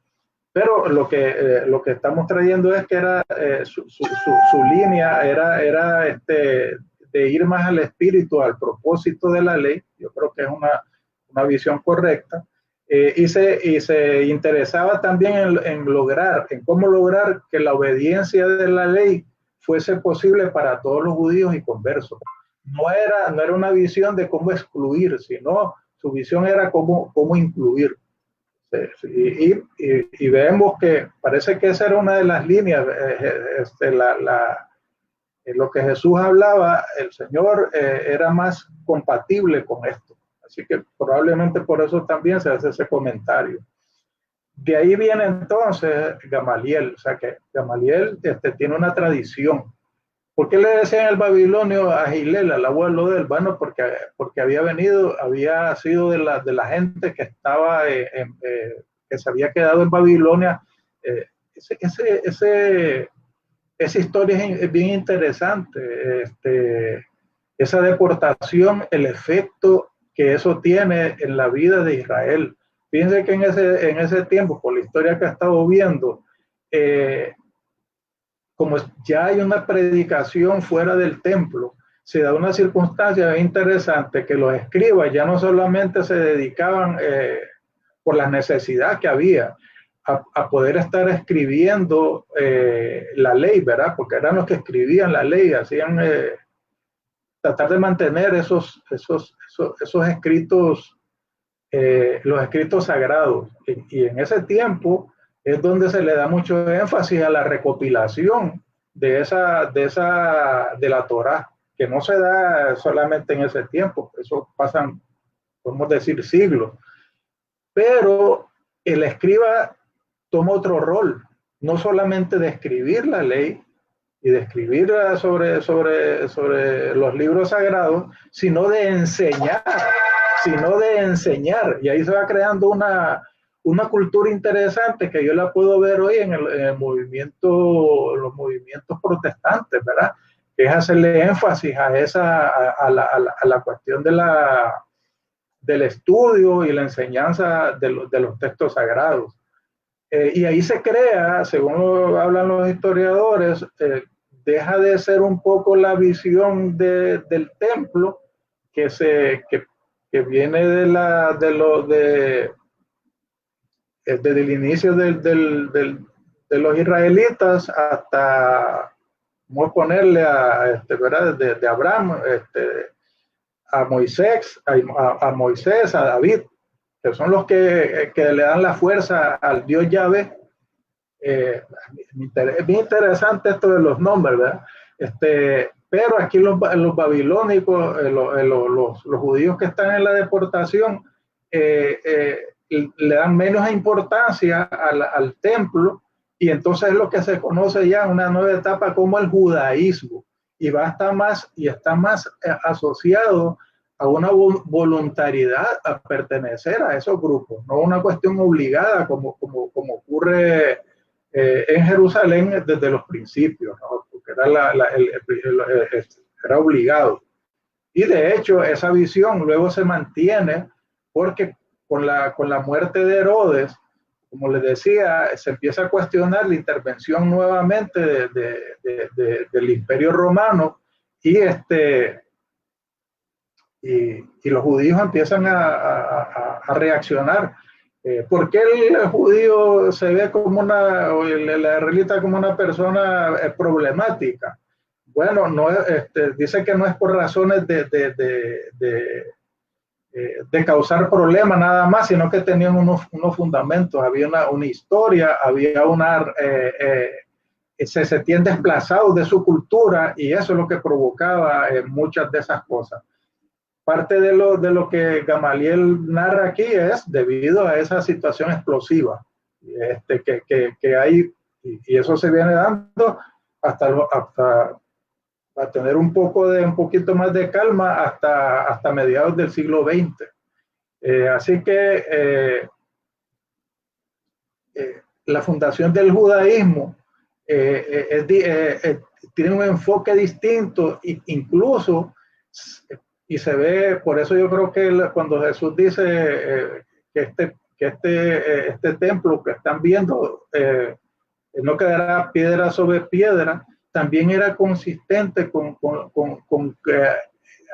pero lo que estamos trayendo es que era su línea era de ir más al espíritu, al propósito de la ley. Yo creo que es una visión correcta. Y se interesaba también en cómo lograr que la obediencia de la ley fuese posible para todos los judíos y conversos. No era una visión de cómo excluir, sino su visión era cómo incluir. Y vemos que parece que esa era una de las líneas, lo que Jesús hablaba, el Señor era más compatible con esto. Así que probablemente por eso también se hace ese comentario. De ahí viene entonces Gamaliel, o sea que Gamaliel tiene una tradición. ¿Por qué le decían el babilonio a Gilel, al abuelo de él? Bueno, porque había sido de la gente que estaba, que se había quedado en Babilonia. Esa historia es bien interesante. Esa deportación, el efecto que eso tiene en la vida de Israel. Fíjense que en ese tiempo, por la historia que he estado viendo, como ya hay una predicación fuera del templo, se da una circunstancia interesante, que los escribas ya no solamente se dedicaban por la necesidad que había a poder estar escribiendo la ley, ¿verdad? Porque eran los que escribían la ley, hacían tratar de mantener esos escritos, los escritos sagrados. Y en ese tiempo es donde se le da mucho énfasis a la recopilación de la Torá, que no se da solamente en ese tiempo, eso pasan, podemos decir, siglos. Pero el escriba toma otro rol, no solamente de escribir la ley y de escribir sobre los libros sagrados, sino de enseñar. Y ahí se va creando una cultura interesante que yo la puedo ver hoy en los movimientos protestantes, ¿verdad? Que es hacerle énfasis a la cuestión del estudio y la enseñanza de los textos sagrados. Y ahí se crea, según hablan los historiadores, deja de ser un poco la visión del templo que que viene desde el inicio de los israelitas hasta, vamos a ponerle ¿verdad? De Abraham, a Moisés, a David, que son los que le dan la fuerza al Dios Yahvé. Es bien interesante esto de los nombres, ¿verdad? Pero aquí los babilónicos, los judíos que están en la deportación, le dan menos importancia al templo, y entonces es lo que se conoce ya en una nueva etapa como el judaísmo, y está más asociado a una voluntariedad a pertenecer a esos grupos, no una cuestión obligada como ocurre en Jerusalén desde los principios, ¿no? Porque era obligado. Y de hecho esa visión luego se mantiene porque con la muerte de Herodes, como les decía, se empieza a cuestionar la intervención nuevamente del Imperio Romano, y los judíos empiezan a reaccionar. ¿Por qué el judío se ve como la israelita como una persona problemática? Bueno, dice que no es por razones de causar problemas nada más, sino que tenían unos fundamentos, había una historia, había se sentían desplazados de su cultura, y eso es lo que provocaba muchas de esas cosas. Parte de lo que Gamaliel narra aquí es debido a esa situación explosiva que hay, y eso se viene dando hasta a tener un poquito más de calma hasta mediados del siglo XX. Así que la fundación del judaísmo tiene un enfoque distinto, incluso, y se ve, por eso yo creo que cuando Jesús dice que este templo que están viendo no quedará piedra sobre piedra, también era consistente con que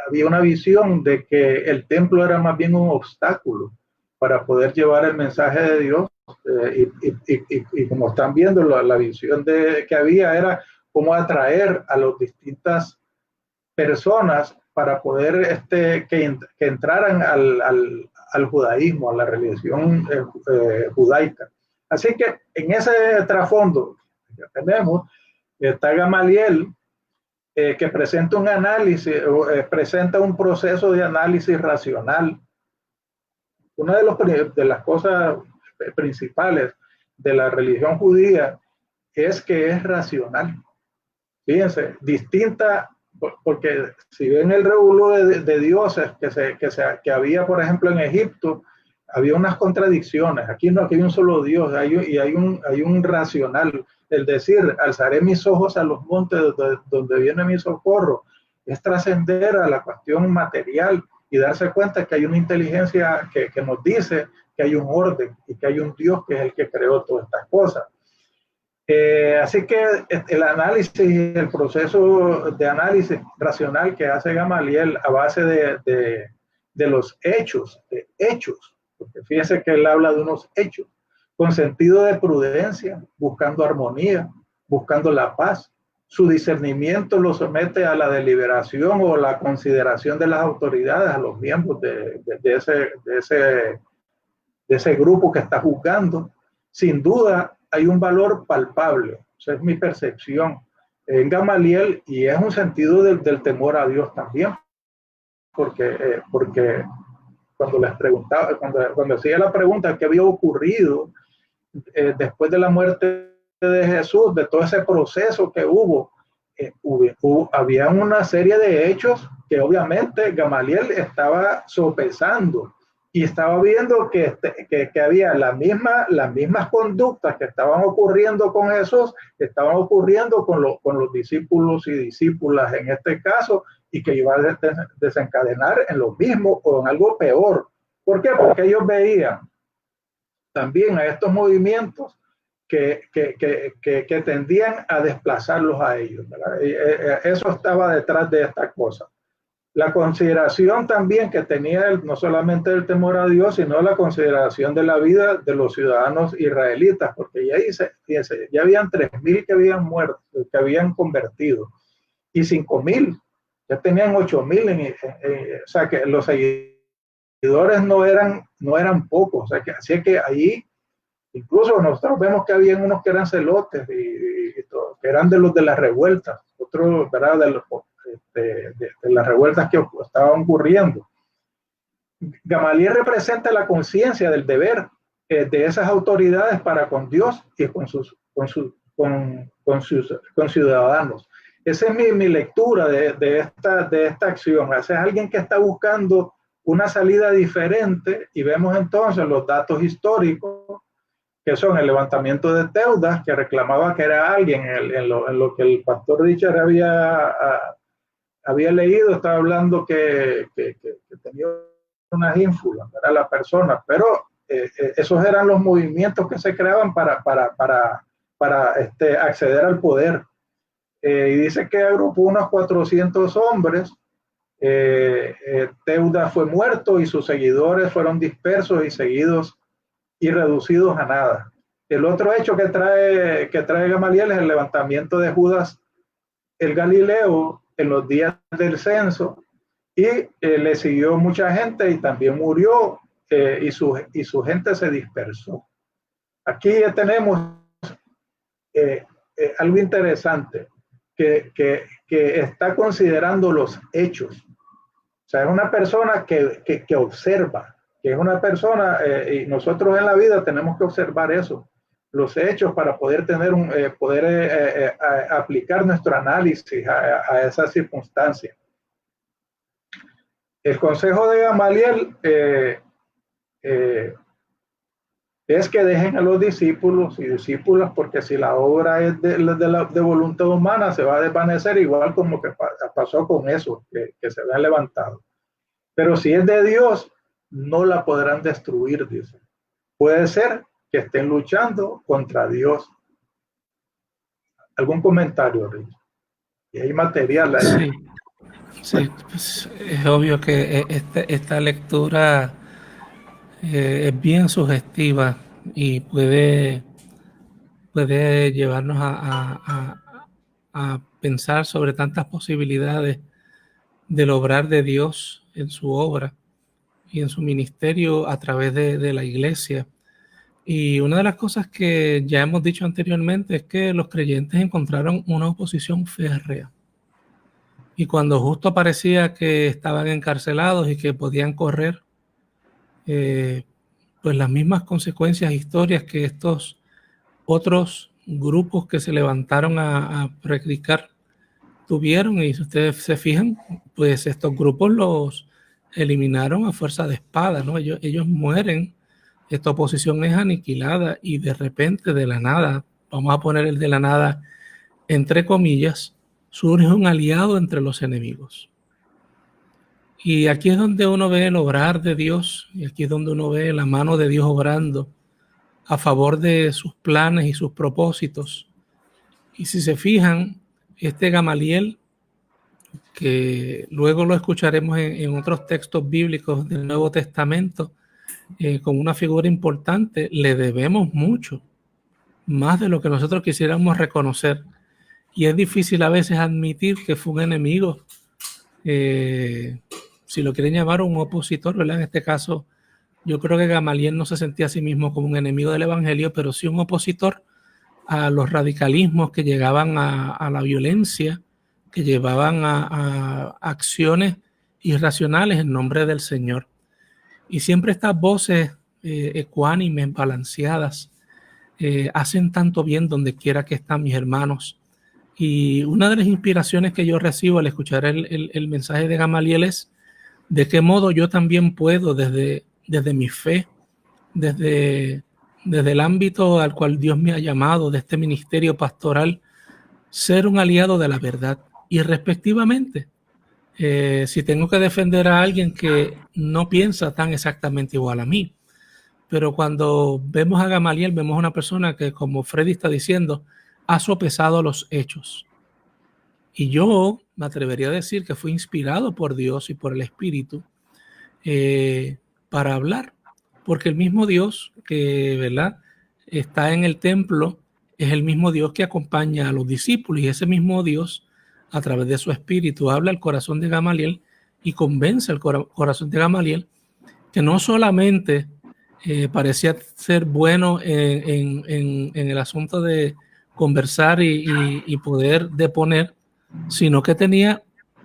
había una visión de que el templo era más bien un obstáculo para poder llevar el mensaje de Dios, y como están viendo, la visión que había era cómo atraer a las distintas personas para poder que entraran al judaísmo, a la religión judaica. Así que en ese trasfondo que tenemos, está Gamaliel, que presenta un análisis, presenta un proceso de análisis racional. Una de las cosas principales de la religión judía es que es racional. Fíjense, distinta, porque si ven el revuelo de dioses que había, por ejemplo, en Egipto, había unas contradicciones. Aquí no, aquí hay un solo Dios, hay un racional. El decir, alzaré mis ojos a los montes donde viene mi socorro, es trascender a la cuestión material y darse cuenta que hay una inteligencia que nos dice que hay un orden y que hay un Dios que es el que creó todas estas cosas. Así que el análisis, el proceso de análisis racional que hace Gamaliel a base de los hechos, porque fíjense que él habla de unos hechos, con sentido de prudencia, buscando armonía, buscando la paz. Su discernimiento lo somete a la deliberación o la consideración de las autoridades, a los miembros de ese grupo que está juzgando. Sin duda, hay un valor palpable, esa es mi percepción en Gamaliel, y es un sentido del temor a Dios también, porque cuando les preguntaba, cuando hacía la pregunta qué había ocurrido después de la muerte de Jesús, de todo ese proceso que había una serie de hechos que obviamente Gamaliel estaba sopesando, y estaba viendo que había las mismas conductas que estaban ocurriendo con Jesús, que estaban ocurriendo con los discípulos y discípulas en este caso, y que iba a desencadenar en lo mismo o en algo peor. ¿Por qué? Porque ellos veían también a estos movimientos que tendían a desplazarlos a ellos, ¿verdad? Eso estaba detrás de esta cosa. la consideración también que tenía él, no solamente el temor a Dios, sino la consideración de la vida de los ciudadanos israelitas, porque ya dice, fíjense, ya habían 3,000 que habían muerto, que habían convertido, y 5,000, ya tenían 8,000, o sea que los seguidores no eran pocos, o sea que así es que allí, incluso nosotros vemos que había unos que eran celotes y todo, que eran de los de las revueltas, otros, ¿verdad? De las revueltas que estaban ocurriendo. Gamaliel representa la conciencia del deber de esas autoridades para con Dios y con sus ciudadanos. Esa es mi lectura de esta acción. Es alguien que está buscando una salida diferente, y vemos entonces los datos históricos, que son el levantamiento de Teudas, que reclamaba que era alguien, en lo que el pastor Richard había leído, estaba hablando que tenía unas ínfulas, era la persona, pero esos eran los movimientos que se creaban para acceder al poder. Y dice que agrupó unos 400 hombres. Teudas fue muerto y sus seguidores fueron dispersos y seguidos y reducidos a nada. El otro hecho que trae Gamaliel es el levantamiento de Judas el Galileo en los días del censo, y le siguió mucha gente y también murió, y su gente se dispersó. Aquí tenemos algo interesante, que está considerando los hechos. O sea, es una persona que observa, que es una persona, y nosotros en la vida tenemos que observar eso, los hechos, para poder aplicar nuestro análisis a esas circunstancias. El consejo de Gamaliel es que dejen a los discípulos y discípulas, porque si la obra es de voluntad humana, se va a desvanecer, igual como que pasó con eso, que se habían levantado. Pero si es de Dios, no la podrán destruir, dice. Puede ser que estén luchando contra Dios. ¿Algún comentario, Rich? Y hay material ahí. Sí, pues es obvio que esta lectura es bien sugestiva y puede llevarnos a pensar sobre tantas posibilidades del obrar de Dios en su obra y en su ministerio a través de la iglesia. Y una de las cosas que ya hemos dicho anteriormente es que los creyentes encontraron una oposición férrea. Y cuando justo parecía que estaban encarcelados y que podían correr, pues las mismas consecuencias, historias que estos otros grupos que se levantaron a predicar tuvieron, y si ustedes se fijan, pues estos grupos los eliminaron a fuerza de espada, ¿no? Ellos mueren, esta oposición es aniquilada, y de repente, de la nada, vamos a poner el de la nada entre comillas, surge un aliado entre los enemigos. Y aquí es donde uno ve el obrar de Dios, y aquí es donde uno ve la mano de Dios obrando a favor de sus planes y sus propósitos. Y si se fijan, este Gamaliel, que luego lo escucharemos en otros textos bíblicos del Nuevo Testamento, como una figura importante, le debemos mucho, más de lo que nosotros quisiéramos reconocer. Y es difícil a veces admitir que fue un enemigo, si lo quieren llamar un opositor, ¿verdad? En este caso, yo creo que Gamaliel no se sentía a sí mismo como un enemigo del evangelio, pero sí un opositor a los radicalismos que llegaban a la violencia, que llevaban a acciones irracionales en nombre del Señor. Y siempre estas voces ecuánimes, balanceadas, hacen tanto bien donde quiera que están, mis hermanos. Y una de las inspiraciones que yo recibo al escuchar el mensaje de Gamaliel es de qué modo yo también puedo, desde mi fe, desde el ámbito al cual Dios me ha llamado, de este ministerio pastoral, ser un aliado de la verdad. Y respectivamente, si tengo que defender a alguien que no piensa tan exactamente igual a mí, pero cuando vemos a Gamaliel, vemos a una persona que, como Freddy está diciendo, ha sopesado los hechos Y yo me atrevería a decir que fue inspirado por Dios y por el Espíritu para hablar, porque el mismo Dios que, ¿verdad?, está en el templo es el mismo Dios que acompaña a los discípulos, y ese mismo Dios, a través de su Espíritu, habla al corazón de Gamaliel y convence al corazón de Gamaliel que no solamente parecía ser bueno en el asunto de conversar y poder deponer, sino que tenía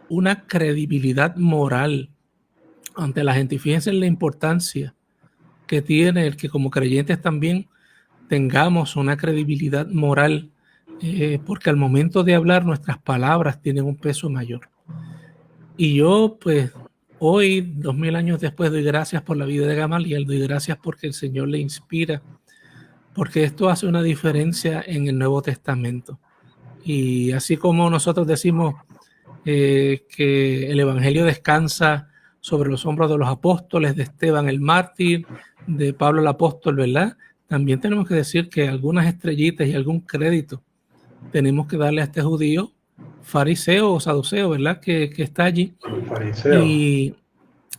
una credibilidad moral ante la gente. Y fíjense en la importancia que tiene el que como creyentes también tengamos una credibilidad moral, porque al momento de hablar nuestras palabras tienen un peso mayor. Y yo, pues, hoy, 2000 años después, doy gracias por la vida de Gamaliel, doy gracias porque el Señor le inspira, porque esto hace una diferencia en el Nuevo Testamento. Y así como nosotros decimos que el Evangelio descansa sobre los hombros de los apóstoles, de Esteban el mártir, de Pablo el apóstol, ¿verdad? También tenemos que decir que algunas estrellitas y algún crédito tenemos que darle a este judío fariseo o saduceo, ¿verdad? Que está allí. Fariseo. Y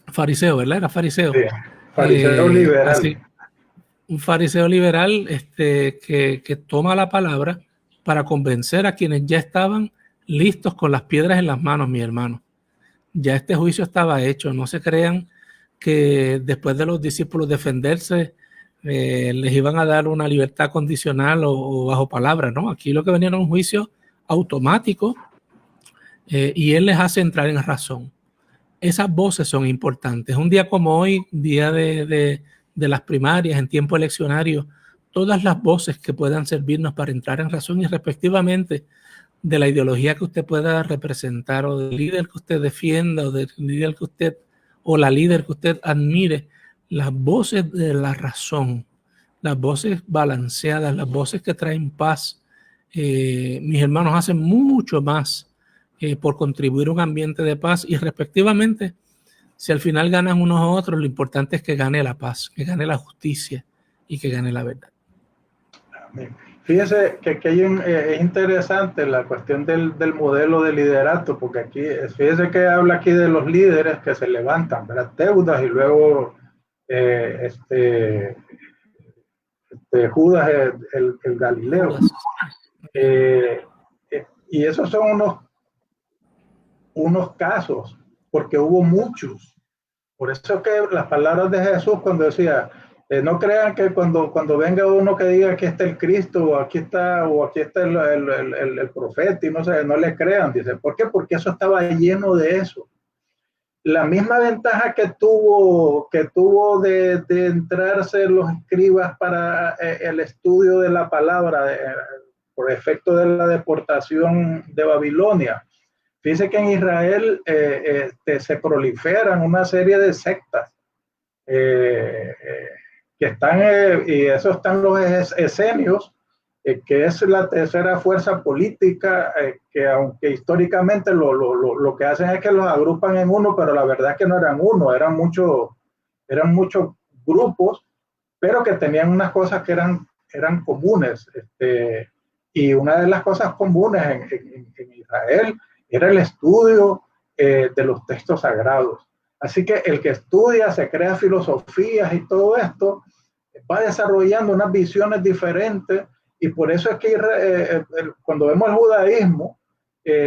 fariseo, ¿verdad? Era fariseo. Sí, fariseo liberal. Así, un fariseo liberal que toma la palabra para convencer a quienes ya estaban listos con las piedras en las manos, mi hermano. Ya este juicio estaba hecho. No se crean que después de los discípulos defenderse les iban a dar una libertad condicional o bajo palabra, ¿no? Aquí lo que venía era un juicio automático y él les hace entrar en razón. Esas voces son importantes. Un día como hoy, día de las primarias, en tiempo eleccionario, todas las voces que puedan servirnos para entrar en razón y respectivamente de la ideología que usted pueda representar o del líder que usted defienda o del líder que usted o la líder que usted admire, las voces de la razón, las voces balanceadas, las voces que traen paz, mis hermanos, hacen mucho más por contribuir a un ambiente de paz y respectivamente, si al final ganan unos u otros, lo importante es que gane la paz, que gane la justicia y que gane la verdad. Fíjese que es interesante la cuestión del modelo de liderato, porque aquí, fíjese que habla aquí de los líderes que se levantan, ¿verdad? Teudas y luego Judas el Galileo. Y esos son unos casos, porque hubo muchos. Por eso que las palabras de Jesús cuando decía, no crean que cuando venga uno que diga que está el Cristo o aquí está el profeta y no sé, no le crean, dice. ¿Por qué? Porque eso estaba lleno de eso. La misma ventaja que tuvo de entrarse los escribas para el estudio de la palabra por efecto de la deportación de Babilonia. Fíjense que en Israel se proliferan una serie de sectas que están, y eso están los esenios, que es la tercera fuerza política, que aunque históricamente lo que hacen es que los agrupan en uno, pero la verdad es que no eran uno, eran muchos grupos, pero que tenían unas cosas que eran comunes. Y una de las cosas comunes en Israel era el estudio de los textos sagrados. Así que el que estudia, se crea filosofías y todo esto, va desarrollando unas visiones diferentes, y por eso es que cuando vemos el judaísmo,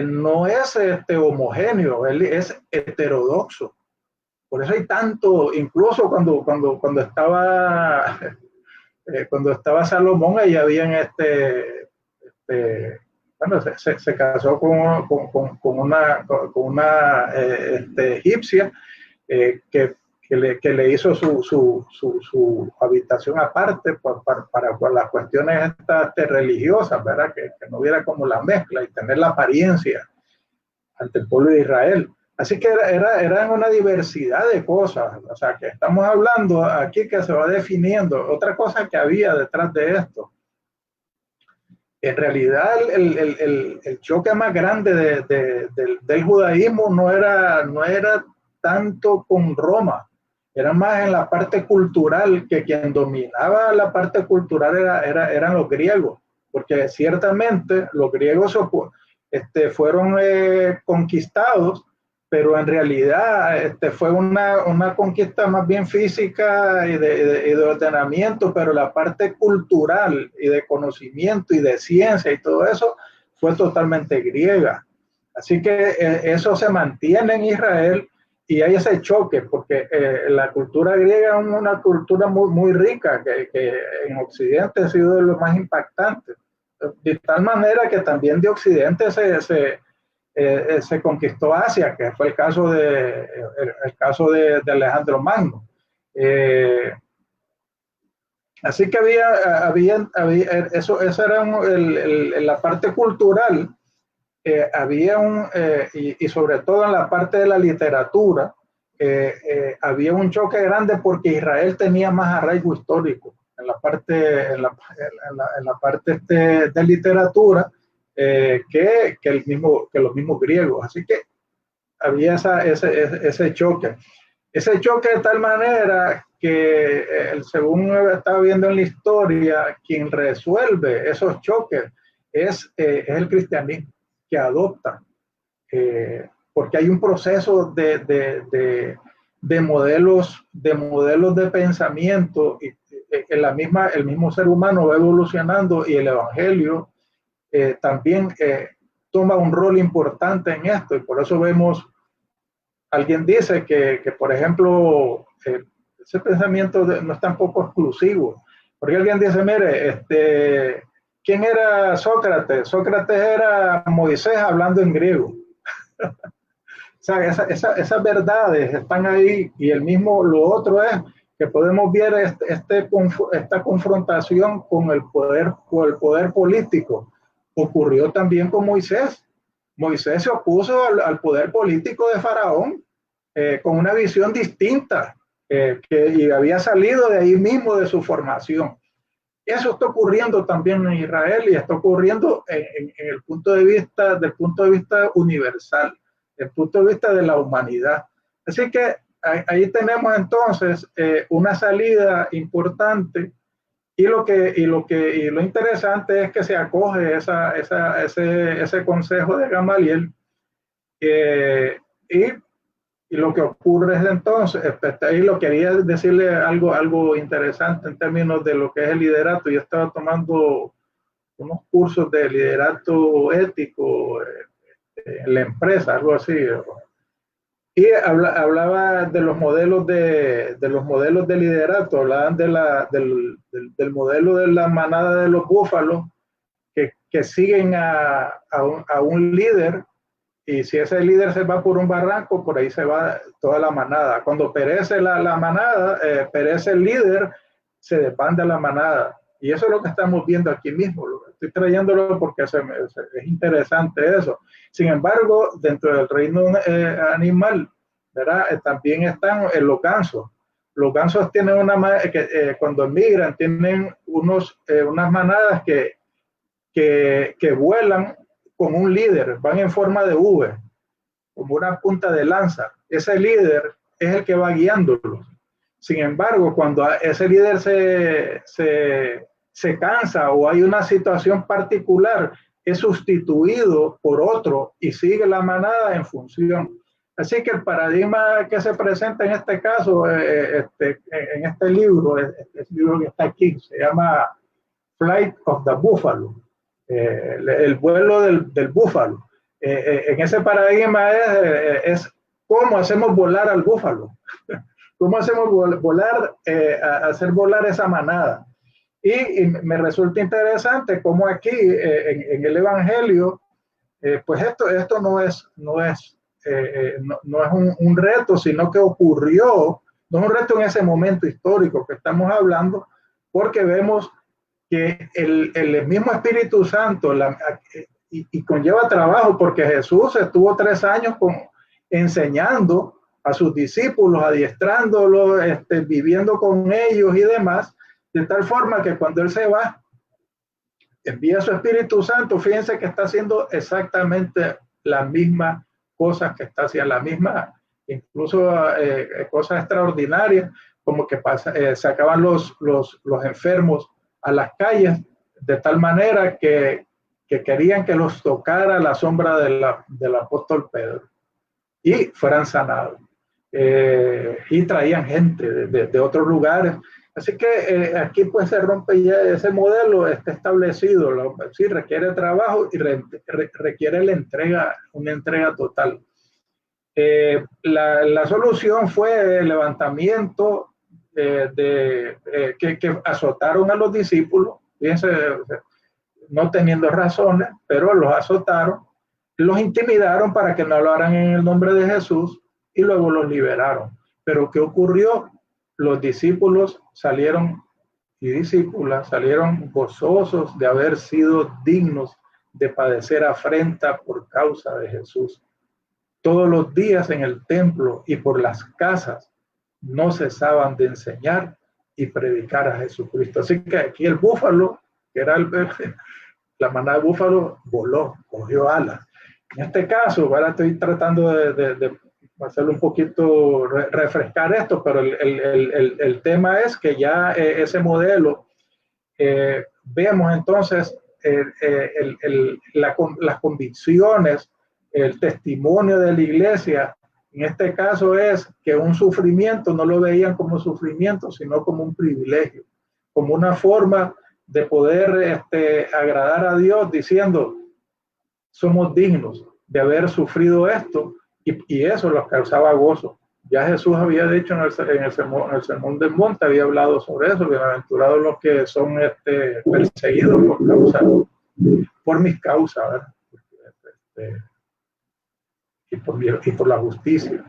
no es homogéneo, es heterodoxo. Por eso hay tanto, incluso cuando estaba Salomón, ahí habían bueno, se casó con una egipcia que le hizo su habitación aparte para las cuestiones estas religiosas, ¿verdad? Que no hubiera como la mezcla y tener la apariencia ante el pueblo de Israel. Así que eran una diversidad de cosas. O sea, que estamos hablando aquí que se va definiendo. Otra cosa que había detrás de esto. En realidad, el choque más grande del judaísmo no era tanto con Roma, era más en la parte cultural, que quien dominaba la parte cultural eran los griegos, porque ciertamente los griegos fueron conquistados, pero en realidad fue una conquista más bien física y de ordenamiento, pero la parte cultural y de conocimiento y de ciencia y todo eso fue totalmente griega. Así que eso se mantiene en Israel y hay ese choque, porque la cultura griega es una cultura muy, muy rica, que en Occidente ha sido de lo más impactante. De tal manera que también de Occidente se conquistó Asia, que fue el caso de Alejandro Magno. Así que había eso era la parte cultural. Había y sobre todo en la parte de la literatura, había un choque grande porque Israel tenía más arraigo histórico en la parte, en la parte de literatura que los mismos griegos. Así que había ese choque. Ese choque de tal manera que, según estaba viendo en la historia, quien resuelve esos choques es el cristianismo, que adopta, porque hay un proceso de modelos de pensamiento, y el mismo ser humano va evolucionando y el evangelio también toma un rol importante en esto, y por eso vemos, alguien dice que por ejemplo, ese pensamiento no es tampoco exclusivo, porque alguien dice, mire, ¿quién era Sócrates? Sócrates era Moisés hablando en griego. O sea, esas verdades están ahí, y lo otro es que podemos ver esta confrontación con el poder político. Ocurrió también con Moisés. Moisés se opuso al poder político de Faraón con una visión distinta y había salido de ahí mismo de su formación. Eso está ocurriendo también en Israel y está ocurriendo en el del punto de vista universal, el punto de vista de la humanidad. Así que ahí tenemos entonces una salida importante, y lo interesante es que se acoge ese consejo de Gamaliel, y lo que ocurre es entonces, ahí lo quería decirle algo interesante en términos de lo que es el liderato. Yo estaba tomando unos cursos de liderato ético en la empresa, algo así, y hablaba de los modelos de liderato. Hablaban del modelo de la manada de los búfalos que siguen a un líder, y si ese líder se va por un barranco, por ahí se va toda la manada. Cuando perece la manada, perece el líder, se desbanda la manada. Y eso es lo que estamos viendo aquí mismo. Estoy trayéndolo porque es interesante eso. Sin embargo, dentro del reino animal, ¿verdad? También están los gansos. Los gansos tienen cuando emigran, tienen unas manadas que vuelan con un líder, van en forma de V, como una punta de lanza. Ese líder es el que va guiándolos. Sin embargo, cuando ese líder se cansa o hay una situación particular, es sustituido por otro y sigue la manada en función. Así que el paradigma que se presenta en este caso, en este libro, el libro que está aquí, se llama Flight of the Buffalo. El vuelo del búfalo. En ese paradigma es cómo hacemos volar al búfalo, cómo hacemos volar, hacer volar esa manada. Y me resulta interesante cómo aquí en el Evangelio, pues esto no es un reto, sino que ocurrió, no es un reto en ese momento histórico que estamos hablando, porque vemos que el mismo Espíritu Santo y conlleva trabajo, porque Jesús estuvo 3 años enseñando a sus discípulos, adiestrándolos, viviendo con ellos y demás, de tal forma que cuando Él se va, envía a su Espíritu Santo. Fíjense que está haciendo exactamente las mismas cosas que está haciendo, la misma, incluso cosas extraordinarias, como que sacaban los enfermos a las calles, de tal manera que que querían que los tocara la sombra del apóstol Pedro y fueran sanados. Y traían gente de otros lugares. Así que aquí pues se rompe ya ese modelo, está establecido, sí, requiere trabajo y requiere una entrega total. La solución fue el levantamiento que azotaron a los discípulos, fíjense, no teniendo razones, pero los azotaron, los intimidaron para que no hablaran en el nombre de Jesús y luego los liberaron. Pero ¿qué ocurrió? Los discípulos salieron y discípulas salieron gozosos de haber sido dignos de padecer afrenta por causa de Jesús. Todos los días en el templo y por las casas no cesaban de enseñar y predicar a Jesucristo. Así que aquí el búfalo, que era la manada de búfalo, voló, cogió alas. En este caso, ahora estoy tratando de hacerlo un poquito, refrescar esto, pero el tema es que ya ese modelo, vemos entonces las convicciones, el testimonio de la iglesia, en este caso es que un sufrimiento no lo veían como sufrimiento, sino como un privilegio, como una forma de poder agradar a Dios diciendo, somos dignos de haber sufrido esto, y eso los causaba gozo. Ya Jesús había dicho en el Sermón del Monte, había hablado sobre eso, bienaventurados los que son perseguidos por mis causas, ¿verdad? Y por la justicia.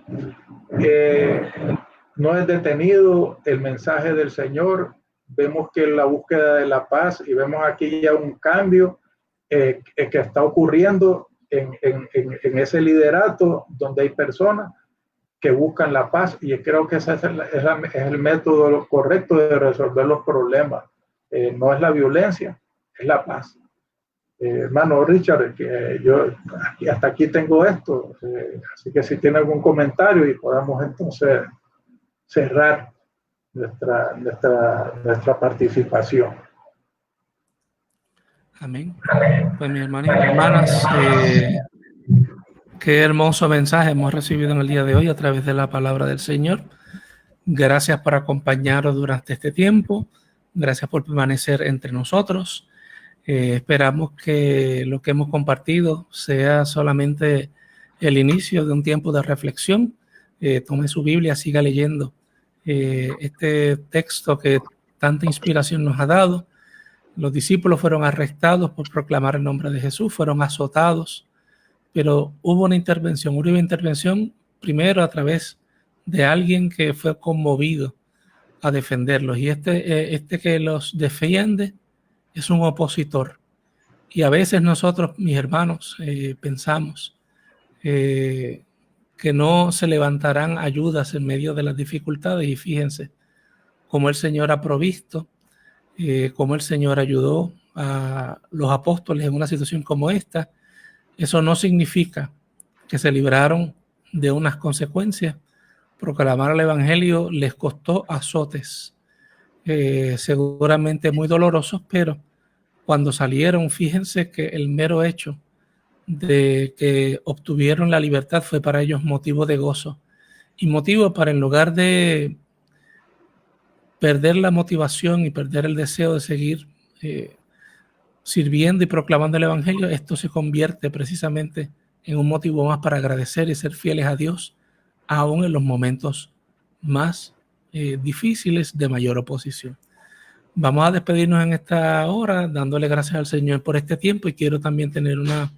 No es detenido el mensaje del Señor. Vemos que la búsqueda de la paz, y vemos aquí ya un cambio que está ocurriendo en ese liderato donde hay personas que buscan la paz, y creo que ese es el método correcto de resolver los problemas. No es la violencia, es la paz. Hermano Richard, yo hasta aquí tengo esto, así que si tiene algún comentario y podamos entonces cerrar nuestra participación. Amén. Pues mis hermanos y hermanas, qué hermoso mensaje hemos recibido en el día de hoy a través de la palabra del Señor. Gracias por acompañarnos durante este tiempo. Gracias por permanecer entre nosotros. Esperamos que lo que hemos compartido sea solamente el inicio de un tiempo de reflexión. Tome su Biblia, siga leyendo este texto que tanta inspiración nos ha dado. Los discípulos fueron arrestados por proclamar el nombre de Jesús, fueron azotados, pero hubo una intervención primero a través de alguien que fue conmovido a defenderlos, y este que los defiende es un opositor. Y a veces nosotros, mis hermanos, pensamos que no se levantarán ayudas en medio de las dificultades, y fíjense cómo el Señor ha provisto, cómo el Señor ayudó a los apóstoles en una situación como esta. Eso no significa que se libraron de unas consecuencias. Proclamar el Evangelio les costó azotes, seguramente muy dolorosos, pero cuando salieron, fíjense que el mero hecho de que obtuvieron la libertad fue para ellos motivo de gozo y motivo para, en lugar de perder la motivación y perder el deseo de seguir sirviendo y proclamando el Evangelio, esto se convierte precisamente en un motivo más para agradecer y ser fieles a Dios, aún en los momentos más difíciles de mayor oposición. Vamos a despedirnos en esta hora dándole gracias al Señor por este tiempo, y quiero también tener una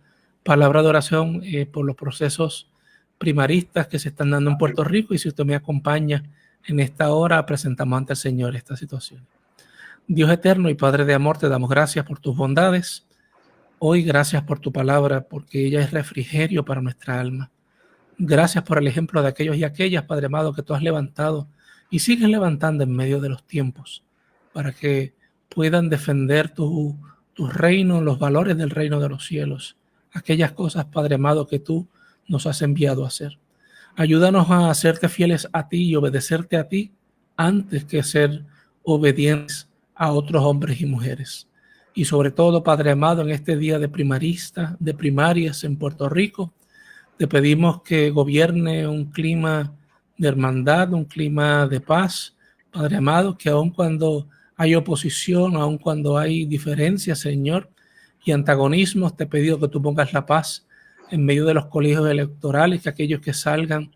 palabra de oración por los procesos primaristas que se están dando en Puerto Rico, y si usted me acompaña en esta hora, presentamos ante el Señor esta situación. Dios eterno y Padre de amor, te damos gracias por tus bondades. Hoy gracias por tu palabra, porque ella es refrigerio para nuestra alma. Gracias por el ejemplo de aquellos y aquellas, Padre amado, que tú has levantado y sigues levantando en medio de los tiempos, para que puedan defender tu reino, los valores del reino de los cielos, aquellas cosas, Padre amado, que tú nos has enviado a hacer. Ayúdanos a hacerte fieles a ti y obedecerte a ti antes que ser obedientes a otros hombres y mujeres. y sobre todo, Padre amado, en este día de primarias en Puerto Rico, te pedimos que gobierne un clima de hermandad, un clima de paz, Padre amado, que aun cuando hay oposición, aun cuando hay diferencias, Señor, y antagonismos, te he pedido que tú pongas la paz en medio de los colegios electorales, que aquellos que salgan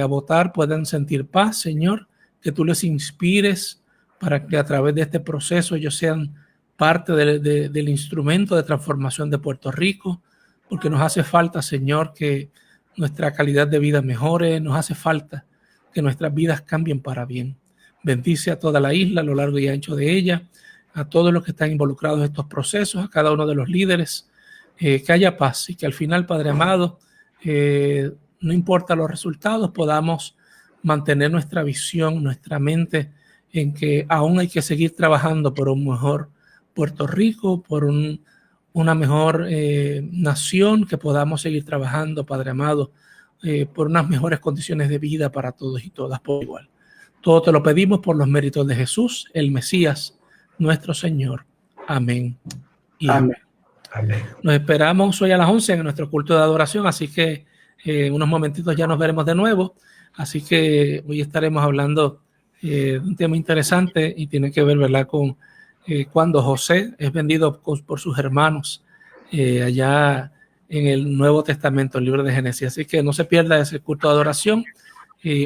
a votar puedan sentir paz, Señor, que tú les inspires para que a través de este proceso ellos sean parte del instrumento de transformación de Puerto Rico, porque nos hace falta, Señor, que nuestra calidad de vida mejore, nos hace falta que nuestras vidas cambien para bien. Bendice a toda la isla, a lo largo y ancho de ella, a todos los que están involucrados en estos procesos, a cada uno de los líderes, que haya paz y que al final, Padre amado, no importa los resultados, podamos mantener nuestra visión, nuestra mente en que aún hay que seguir trabajando por un mejor Puerto Rico, por una mejor nación, que podamos seguir trabajando, Padre amado, por unas mejores condiciones de vida para todos y todas por igual. Todo te lo pedimos por los méritos de Jesús, el Mesías, nuestro Señor. Amén. Y amén. Amén. Nos esperamos hoy a las 11 en nuestro culto de adoración, así que en unos momentitos ya nos veremos de nuevo. Así que hoy estaremos hablando de un tema interesante y tiene que ver, ¿verdad?, con cuando José es vendido por sus hermanos allá en el Nuevo Testamento, el libro de Génesis. Así que no se pierda ese culto de adoración.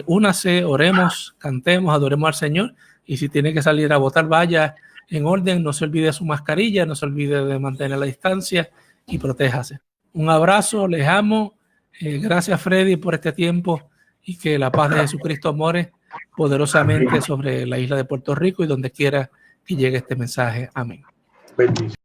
Únase, oremos, cantemos, adoremos al Señor. Y si tiene que salir a votar, vaya en orden. No se olvide su mascarilla, no se olvide de mantener la distancia y protéjase. Un abrazo, les amo. Gracias, Freddy, por este tiempo y que la paz de Jesucristo more poderosamente sobre la isla de Puerto Rico y donde quiera que llegue este mensaje. Amén. Bendición.